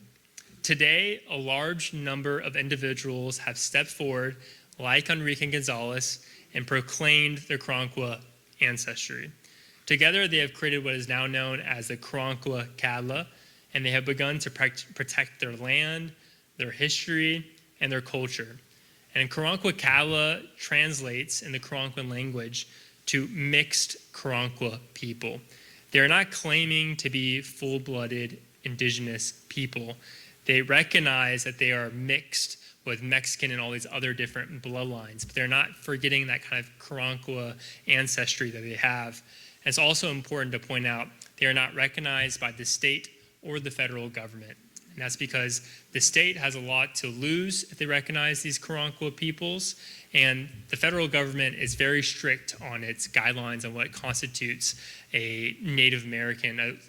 Today, a large number of individuals have stepped forward, like Enrique Gonzalez, and proclaimed their Karankawa ancestry. Together, they have created what is now known as the Karankawa Kadla, and they have begun to protect their land, their history, and their culture. And Karankawa Kadla translates in the Karankawan language to mixed Karankawa people. They are not claiming to be full-blooded indigenous people. They recognize that they are mixed with Mexican and all these other different bloodlines, but they're not forgetting that kind of Karankawa ancestry that they have. And it's also important to point out they are not recognized by the state or the federal government. And that's because the state has a lot to lose if they recognize these Karankawa peoples, and the federal government is very strict on its guidelines on what constitutes a Native American,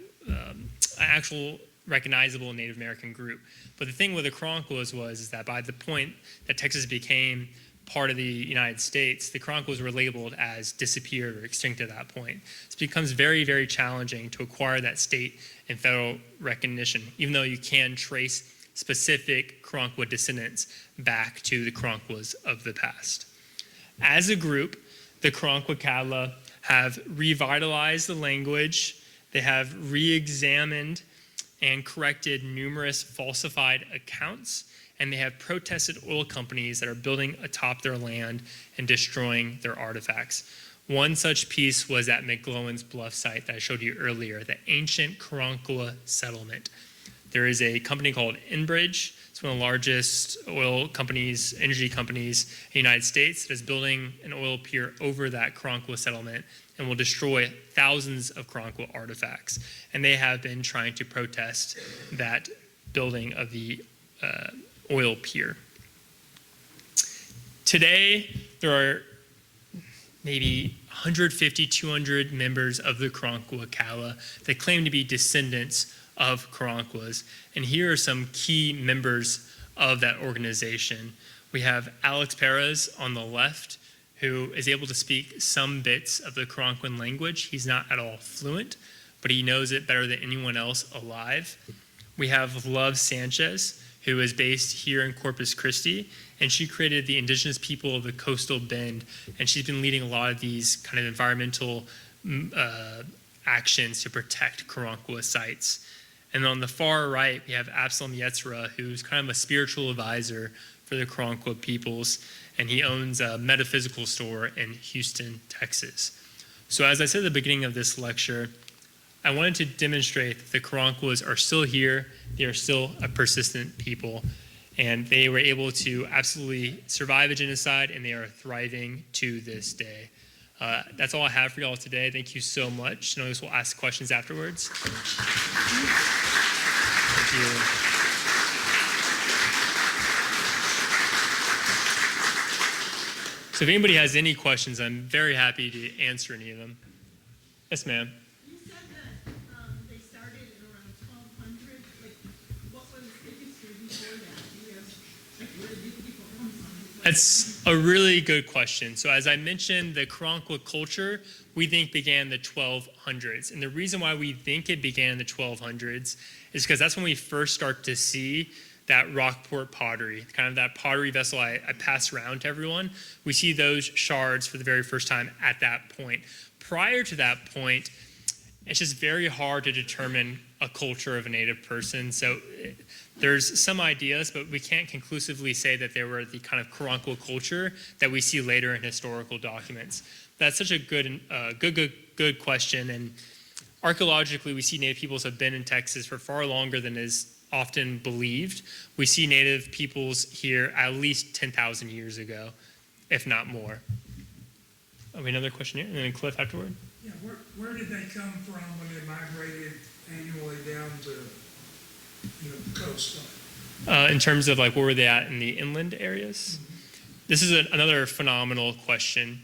actual recognizable Native American group. But the thing with the Karankawas is that by the point that Texas became part of the United States, the Karankawas were labeled as disappeared or extinct at that point. So it becomes very, very challenging to acquire that state and federal recognition, even though you can trace specific Karankawa descendants back to the Karankawas of the past. As a group, the Karankawa Kadla have revitalized the language. They have re-examined and corrected numerous falsified accounts, and they have protested oil companies that are building atop their land and destroying their artifacts. One such piece was at McGlowan's Bluff site that I showed you earlier, the ancient Karankawa settlement. There is a company called Enbridge. It's one of the largest oil companies, energy companies in the United States that is building an oil pier over that Karankawa settlement and will destroy thousands of Karankawa artifacts. And they have been trying to protest that building of the oil pier. Today, there are maybe 150, 200 members of the Karankawa that claim to be descendants of Karankawas. And here are some key members of that organization. We have Alex Perez on the left, who is able to speak some bits of the Karankawan language. He's not at all fluent, but he knows it better than anyone else alive. We have Love Sanchez, who is based here in Corpus Christi, and she created the indigenous people of the coastal bend, and she's been leading a lot of these kind of environmental actions to protect Karankawa sites. And on the far right, we have Absalom Yetzirah, who's kind of a spiritual advisor for the Karankawa peoples, and he owns a metaphysical store in Houston, Texas. So as I said at the beginning of this lecture, I wanted to demonstrate that the Karankawas are still here, they are still a persistent people, and they were able to absolutely survive a genocide, and they are thriving to this day. That's all I have for y'all today. Thank you so much. And I guess we'll ask questions afterwards. Thank you. So if anybody has any questions, I'm very happy to answer any of them. Yes, ma'am. You said that they started at around 1200. Like, what was the history before that? Do you have, like, where did people come from? That's a really good question. So as I mentioned, the Karankawa culture, we think began in the 1200s. And the reason why we think it began in the 1200s is because that's when we first start to see that Rockport pottery, kind of that pottery vessel I pass around to everyone. We see those shards for the very first time at that point. Prior to that point, it's just very hard to determine a culture of a native person. So there's some ideas, but we can't conclusively say that they were the kind of Karankawa culture that we see later in historical documents. That's such a good question. And archaeologically, we see native peoples have been in Texas for far longer than is often believed. We see native peoples here at least 10,000 years ago, if not more. Oh, another question here, and then Cliff afterward. Yeah, where did they come from when they migrated annually down the coastline? In terms of like where were they at in the inland areas? This is another phenomenal question.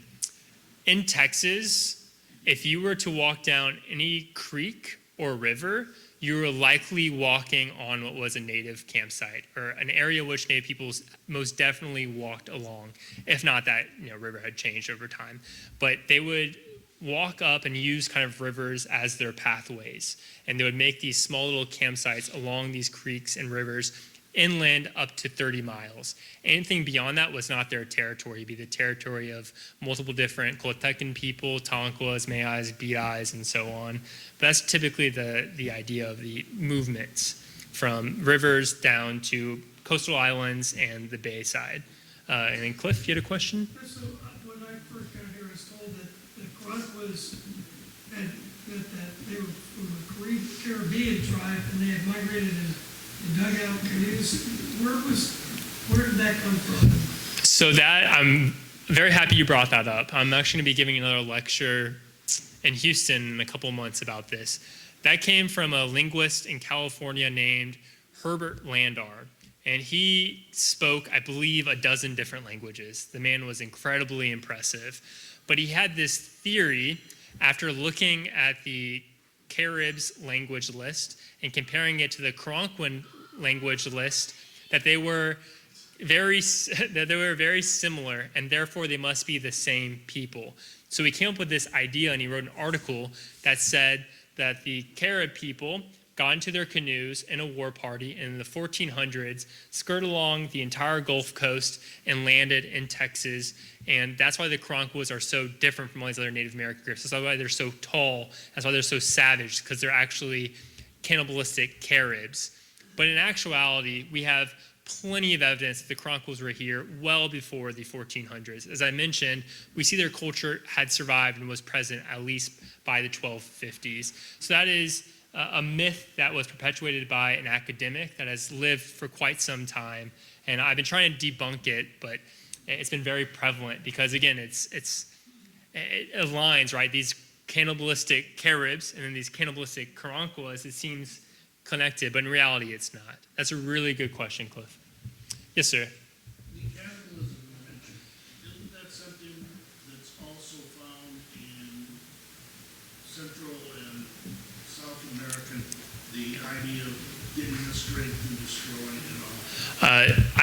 In Texas, if you were to walk down any creek or river, you were likely walking on what was a native campsite or an area which native peoples most definitely walked along, if not that river had changed over time. But they would walk up and use kind of rivers as their pathways, and they would make these small little campsites along these creeks and rivers inland up to 30 miles. Anything beyond that was not their territory. It'd be the territory of multiple different Coatecan people, Tonkawas, Mayais, Biais, and so on. But that's typically the idea of the movements from rivers down to coastal islands and the bay side. And then Cliff, you had a question? So when I first got here, I was told that the Karankawas that they were from a Caribbean tribe and they had migrated and dug out canoes. Where did that come from? So that, I'm very happy you brought that up. I'm actually going to be giving another lecture in Houston in a couple months about this. That came from a linguist in California named Herbert Landar. And he spoke, I believe, a dozen different languages. The man was incredibly impressive. But he had this theory after looking at the Caribs language list and comparing it to the Karankawan language list, that they were very similar, and therefore they must be the same people. So he came up with this idea, and he wrote an article that said that the Carib people got into their canoes in a war party and in the 1400s, skirted along the entire Gulf Coast and landed in Texas. And that's why the Karankawas are so different from all these other Native American groups. That's why they're so tall. That's why they're so savage, because they're actually cannibalistic Caribs. But in actuality, we have plenty of evidence that the Karankawas were here well before the 1400s. As I mentioned, we see their culture had survived and was present at least by the 1250s. So that is a myth that was perpetuated by an academic that has lived for quite some time. And I've been trying to debunk it, but it's been very prevalent because, again, it aligns, right? These cannibalistic Caribs and then these cannibalistic Karankawas, it seems connected, but in reality, it's not. That's a really good question, Cliff. Yes, sir. The cannibalism you mentioned, isn't that something that's also found in Central and South American, the idea of getting the strength and destroying it all?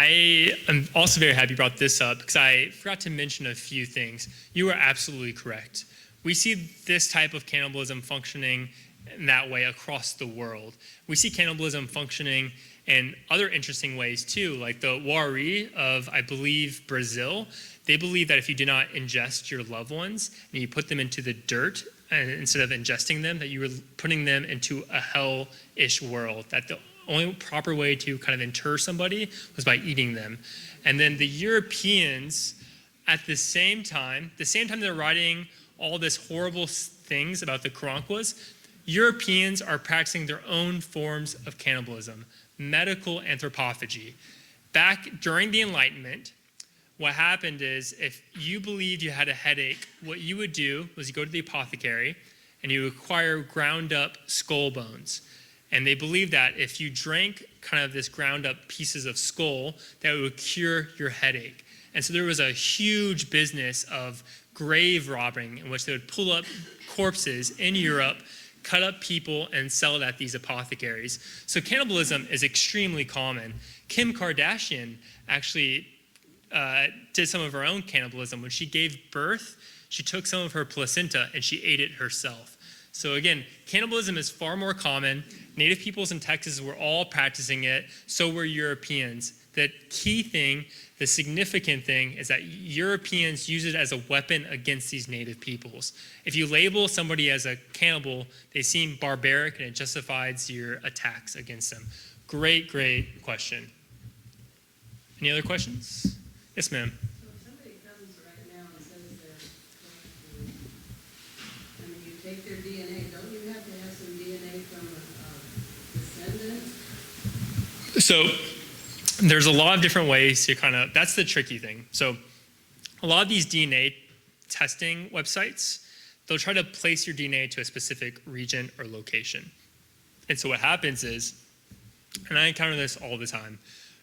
I am also very happy you brought this up because I forgot to mention a few things. You are absolutely correct. We see this type of cannibalism functioning in that way across the world. We see cannibalism functioning in other interesting ways too, like the Wari of, I believe, Brazil. They believe that if you do not ingest your loved ones and you put them into the dirt instead of ingesting them, that you were putting them into a hell-ish world, that the only proper way to kind of inter somebody was by eating them. And then the Europeans, at the same time they're writing all this horrible things about the Karankawas, Europeans are practicing their own forms of cannibalism, medical anthropophagy. Back during the Enlightenment, what happened is if you believed you had a headache, what you would do was you go to the apothecary and you acquire ground up skull bones. And they believed that if you drank kind of this ground up pieces of skull, that it would cure your headache. And so there was a huge business of grave robbing in which they would pull up corpses in Europe, cut up people, and sell it at these apothecaries. So cannibalism is extremely common. Kim Kardashian actually did some of her own cannibalism. When she gave birth, she took some of her placenta and she ate it herself. So again, cannibalism is far more common. Native peoples in Texas were all practicing it. So were Europeans. The key thing, the significant thing, is that Europeans use it as a weapon against these native peoples. If you label somebody as a cannibal, they seem barbaric and it justifies your attacks against them. Great, great question. Any other questions? Yes, ma'am. So if somebody comes right now and says they're, I mean, you take their DNA, don't you have to have some DNA from a descendant? So there's a lot of different ways to kind of, that's the tricky thing. So a lot of these DNA testing websites, they'll try to place your DNA to a specific region or location. And so what happens is, and I encounter this all the time,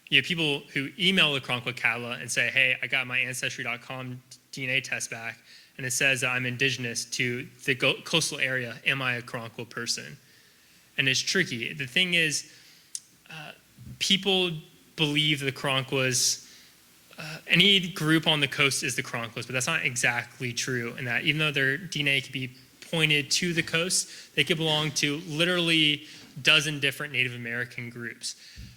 you have people who email the Karankawa Catalog and say, hey, I got my Ancestry.com DNA test back, and it says that I'm indigenous to the coastal area. Am I a Karankawa person? And it's tricky. The thing is, people believe the Karankawas, any group on the coast is the Karankawas, but that's not exactly true, in that even though their DNA could be pointed to the coast, they could belong to literally a dozen different Native American groups.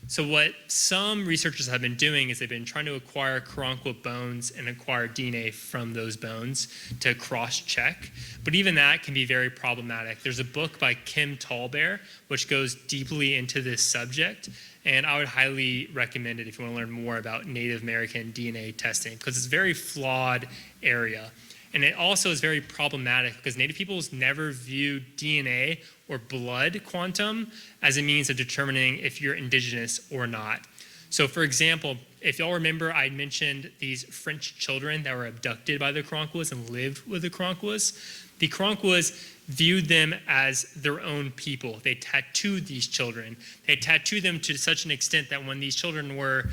So what some researchers have been doing is they've been trying to acquire Karankawa bones and acquire DNA from those bones to cross-check. But even that can be very problematic. There's a book by Kim Tallbear which goes deeply into this subject, and I would highly recommend it if you want to learn more about Native American DNA testing, because it's a very flawed area. And it also is very problematic because Native peoples never view DNA or blood quantum as a means of determining if you're indigenous or not. So for example, if y'all remember, I mentioned these French children that were abducted by the Karankawas and lived with the Karankawas. The Karankawas viewed them as their own people. They tattooed these children. They tattooed them to such an extent that when these children were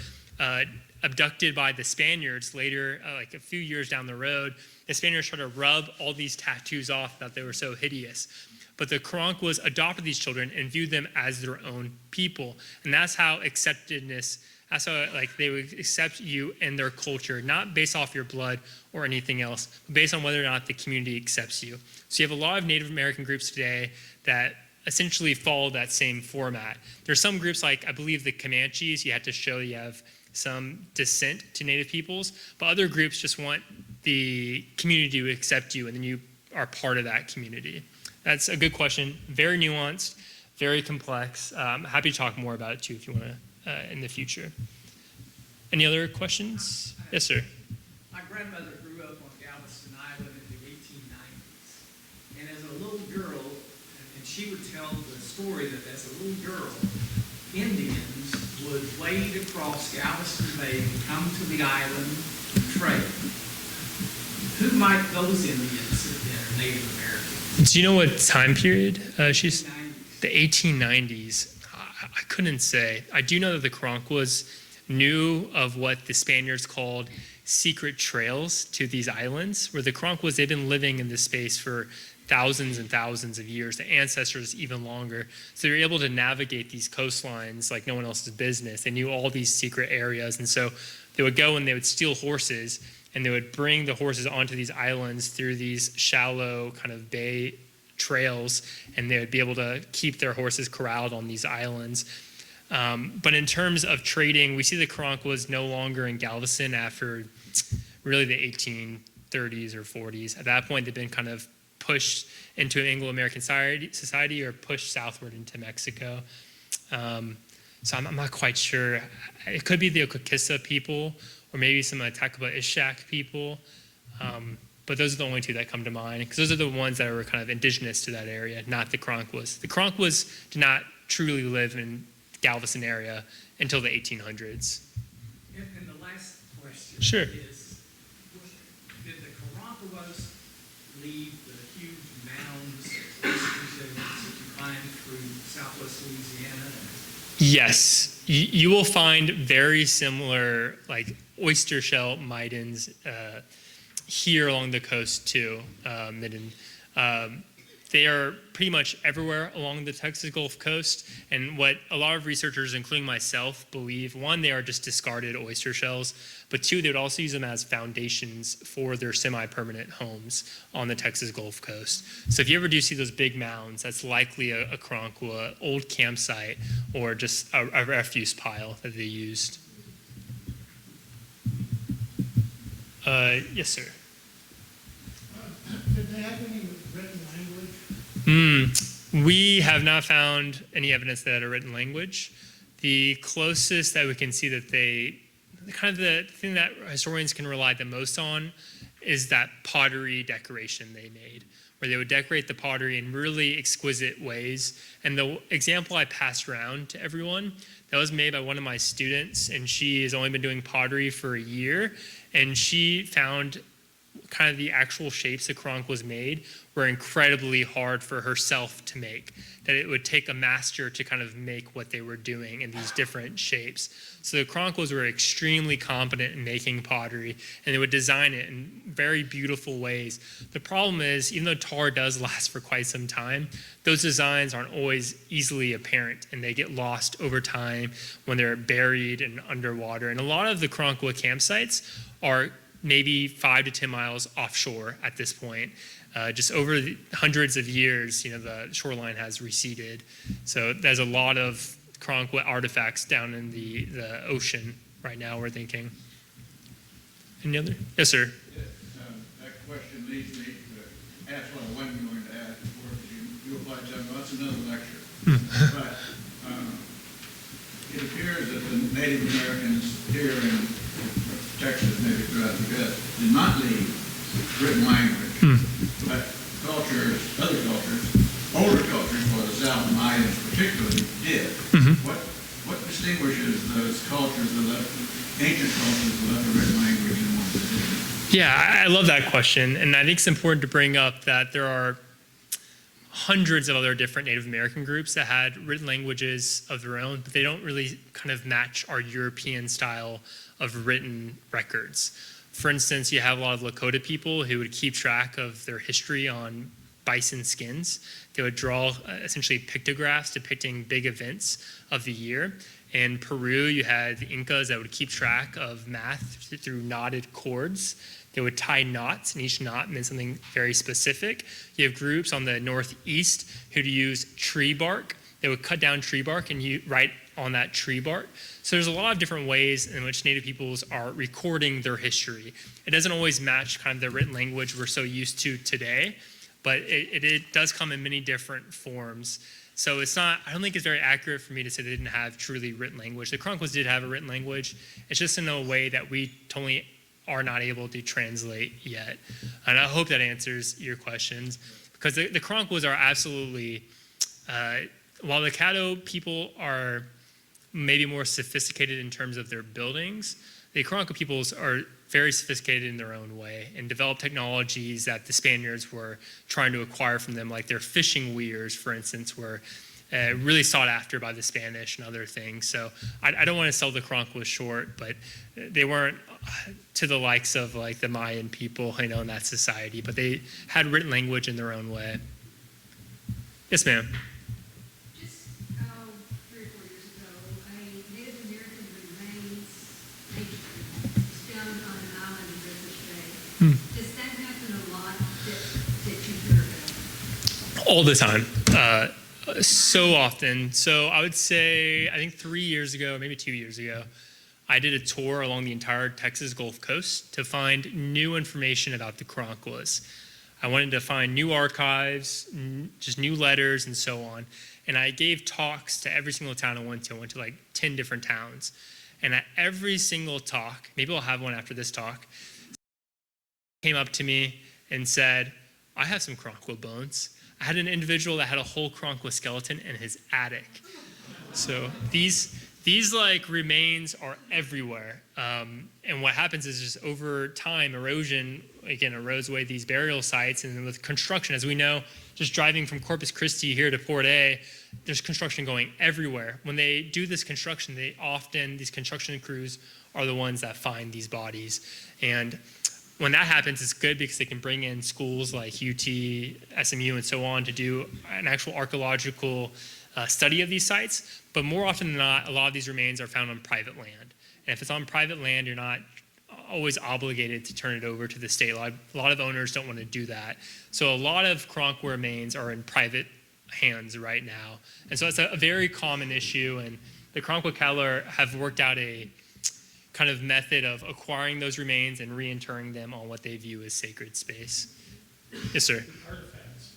abducted by the Spaniards later, like a few years down the road, the Spaniards tried to rub all these tattoos off that they were so hideous. But the Karankawas adopted these children and viewed them as their own people. And that's how acceptedness, that's how like they would accept you and their culture, not based off your blood or anything else, but based on whether or not the community accepts you. So you have a lot of Native American groups today that essentially follow that same format. There's some groups like, I believe the Comanches, you have to show you have some descent to Native peoples, but other groups just want the community to accept you and then you are part of that community. That's a good question, very nuanced, very complex. I'm happy to talk more about it too if you want to in the future. Any other questions? Yes, sir. My grandmother grew up on Galveston Island in the 1890s. And as a little girl, and she would tell the story that as a little girl, Indians would wade across Galveston Bay and come to the island and trade. Who might those Indians have been, Native Americans? Do you know what time period she's? 1890s. The 1890s. I couldn't say. I do know that the Karankawas knew of what the Spaniards called secret trails to these islands, where the Karankawas, they've been living in this space for thousands and thousands of years, the ancestors even longer. So they were able to navigate these coastlines like no one else's business. They knew all these secret areas. And so they would go and they would steal horses, and they would bring the horses onto these islands through these shallow kind of bay trails, and they would be able to keep their horses corralled on these islands. But in terms of trading, we see the Karankawas no longer in Galveston after really the 1830s or 40s. At that point, they've been kind of pushed into an Anglo-American society or pushed southward into Mexico. So I'm not quite sure. It could be the Okakissa people or maybe some Atakaba Ishak people. But those are the only two that come to mind, because those are the ones that were kind of indigenous to that area, not the Karankawas. The Karankawas did not truly live in Galveston area until the 1800s. And the last question Sure. is, did the Karankawas leave the huge mounds of oyster sediments that you find through southwest Louisiana? Yes, you will find very similar like oyster shell midens here along the coast too, Midden. They are pretty much everywhere along the Texas Gulf Coast. And what a lot of researchers, including myself, believe, one, they are just discarded oyster shells, but two, they would also use them as foundations for their semi-permanent homes on the Texas Gulf Coast. So if you ever do see those big mounds, that's likely a Karankawa old campsite or just a refuse pile that they used. Yes, sir. Did they have any written language? We have not found any evidence that a written language. The closest that we can see that the thing that historians can rely the most on is that pottery decoration they made, where they would decorate the pottery in really exquisite ways. And the example I passed around to everyone, that was made by one of my students, and she has only been doing pottery for a year, and she found kind of the actual shapes the Karankawa was made were incredibly hard for herself to make, that it would take a master to kind of make what they were doing in these different shapes. So the Karankawas were extremely competent in making pottery, and they would design it in very beautiful ways. The problem is, even though tar does last for quite some time, those designs aren't always easily apparent, and they get lost over time when they're buried and underwater. And a lot of the Karankawa campsites are maybe 5 to 10 miles offshore at this point. Just over the hundreds of years, the shoreline has receded. So there's a lot of Karankawa artifacts down in the ocean right now, we're thinking. Any other? Yes, sir. Yes, that question leads me to ask what I wasn't going to ask before, because you applied something. Well, that's another lecture. But it appears that the Native Americans here in Texas, maybe throughout the West, did not leave written language. But cultures, other cultures, older cultures, for the South Mayans particularly, did. What distinguishes those cultures, ancient cultures, that left a written language and ones that didn't? Yeah, I love that question. And I think it's important to bring up that there are hundreds of other different Native American groups that had written languages of their own, but they don't really kind of match our European style of written records. For instance, you have a lot of Lakota people who would keep track of their history on bison skins. They would draw essentially pictographs depicting big events of the year. In Peru, you had the Incas that would keep track of math through knotted cords. They would tie knots, and each knot meant something very specific. You have groups on the northeast who'd use tree bark. They would cut down tree bark and you write on that tree bark. So there's a lot of different ways in which Native peoples are recording their history. It doesn't always match kind of the written language we're so used to today, but it does come in many different forms. So I don't think it's very accurate for me to say they didn't have truly written language. The Karankawas did have a written language. It's just in a way that we totally are not able to translate yet. And I hope that answers your questions, because the Karankawas are absolutely, while the Caddo people are maybe more sophisticated in terms of their buildings, the Karankawa peoples are very sophisticated in their own way and develop technologies that the Spaniards were trying to acquire from them, like their fishing weirs, for instance, were really sought after by the Spanish and other things. So I don't want to sell the Karankawa short, but they weren't to the likes of like the Mayan people, in that society, but they had written language in their own way. Yes, ma'am. Just 3 or 4 years ago, a Native American remains was found on an island in British Bay. Does that happen a lot that you hear about? All the time. So often. So I would say, I think 3 years ago, maybe 2 years ago, I did a tour along the entire Texas Gulf Coast to find new information about the Karankawas. I wanted to find new archives, just new letters and so on. And I gave talks to every single town I went to. I went to like 10 different towns. And at every single talk, maybe I'll have one after this talk, came up to me and said, I have some Karankawa bones. I had an individual that had a whole Karankawa skeleton in his attic. So these like remains are everywhere. And what happens is just over time, erosion, again, erodes away these burial sites. And then with construction, as we know, just driving from Corpus Christi here to Port A, there's construction going everywhere. When they do this construction, these construction crews are the ones that find these bodies. And when that happens, it's good because they can bring in schools like UT, SMU, and so on to do an actual archaeological study of these sites. But more often than not, a lot of these remains are found on private land. And if it's on private land, you're not always obligated to turn it over to the state. A lot of owners don't want to do that. So a lot of Karankawa remains are in private hands right now. And so it's a very common issue. And the Karankawa Cattler have worked out a kind of method of acquiring those remains and reinterring them on what they view as sacred space. Yes, sir. Artifacts.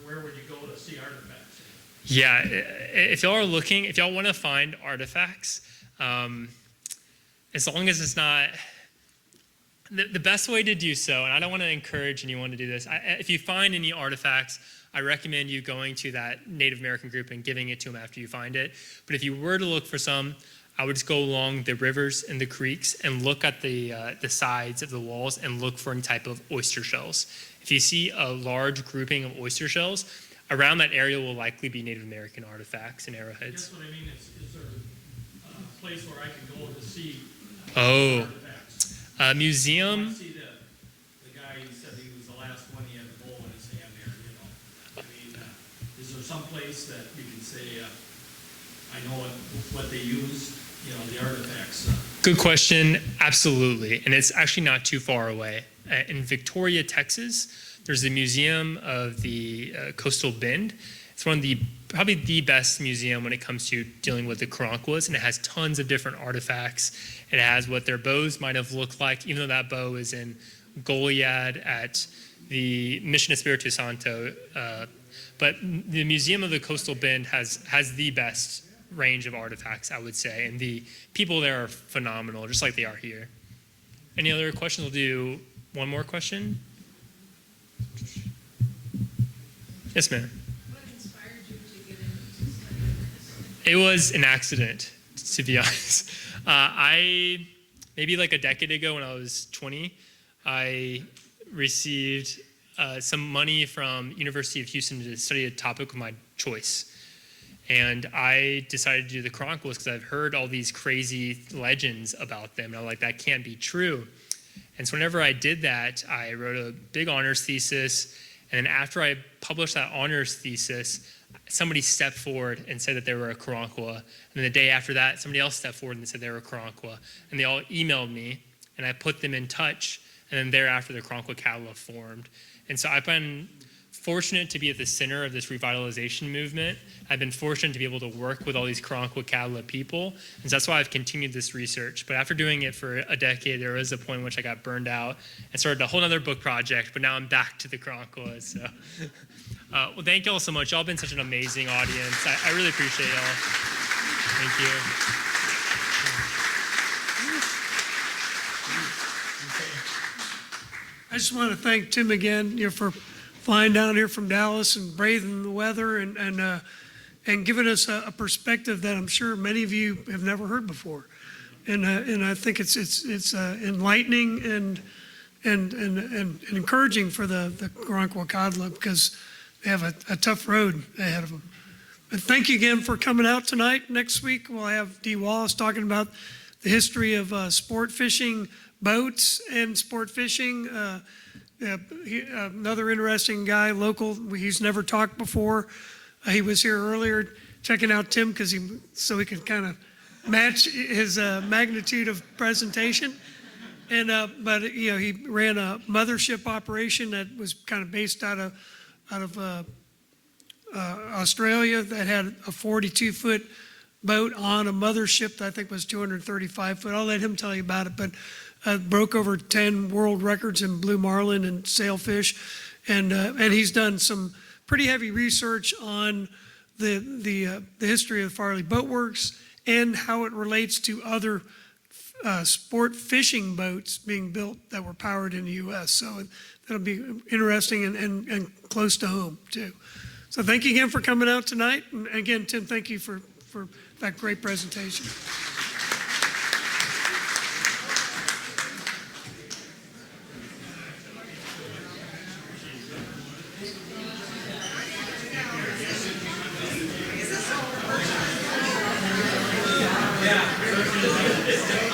Where would you go to see artifacts? Yeah, if y'all want to find artifacts, as long as it's not, the best way to do so, and I don't want to encourage anyone to do this, if you find any artifacts, I recommend you going to that Native American group and giving it to them after you find it. But if you were to look for some, I would just go along the rivers and the creeks and look at the sides of the walls and look for any type of oyster shells. If you see a large grouping of oyster shells, around that area will likely be Native American artifacts and arrowheads. That's what I mean, is there a place where I can go to see artifacts? Museum. I see the guy who said he was the last one, he had a bowl in his hand there, I mean, is there some place that you can say, I know what they use, the artifacts? Good question. Absolutely. And it's actually not too far away. In Victoria, Texas, there's the Museum of the Coastal Bend. It's one of probably the best museum when it comes to dealing with the Karankawas, and it has tons of different artifacts. It has what their bows might have looked like, even though that bow is in Goliad at the Mission Espiritu Santo. But the Museum of the Coastal Bend has the best range of artifacts, I would say, and the people there are phenomenal, just like they are here. Any other questions? We'll do one more question. Yes, ma'am. What inspired you to get into studying this? It was an accident, to be honest. Maybe like a decade ago when I was 20, I received some money from University of Houston to study a topic of my choice. And I decided to do the Karankawas because I've heard all these crazy legends about them. And I'm like, that can't be true. And so whenever I did that, I wrote a big honors thesis. And then after I published that honors thesis, somebody stepped forward and said that they were a Karankawa. And then the day after that, somebody else stepped forward and said they were a Karankawa. And they all emailed me, and I put them in touch. And then thereafter, the Karankawa Cattler formed. And so I've been fortunate to be at the center of this revitalization movement. I've been fortunate to be able to work with all these Karankawa Cattler people. And so that's why I've continued this research. But after doing it for a decade, there was a point in which I got burned out and started a whole other book project. But now I'm back to the Karankawas. So, well, thank you all so much. Y'all been such an amazing audience. I really appreciate y'all. Thank you. I just want to thank Tim again, for flying down here from Dallas and braving the weather and giving us a perspective that I'm sure many of you have never heard before. And I think it's enlightening and encouraging for the Karankawa Cattler, because they have a tough road ahead of them. But thank you again for coming out tonight. Next week, we'll have Dee Wallace talking about the history of sport fishing boats and sport fishing. Another interesting guy, local. He's never talked before. He was here earlier checking out Tim so he could kind of match his magnitude of presentation. And but he ran a mothership operation that was kind of based out of Australia that had a 42-foot boat on a mothership that I think was 235 foot. I'll let him tell you about it, but broke over 10 world records in blue marlin and sailfish, and he's done some pretty heavy research on the history of the Farley Boat Works and how it relates to other sport fishing boats being built that were powered in the U.S. So that'll be interesting and close to home too. So thank you again for coming out tonight. And again, Tim, thank you for that great presentation. Yeah.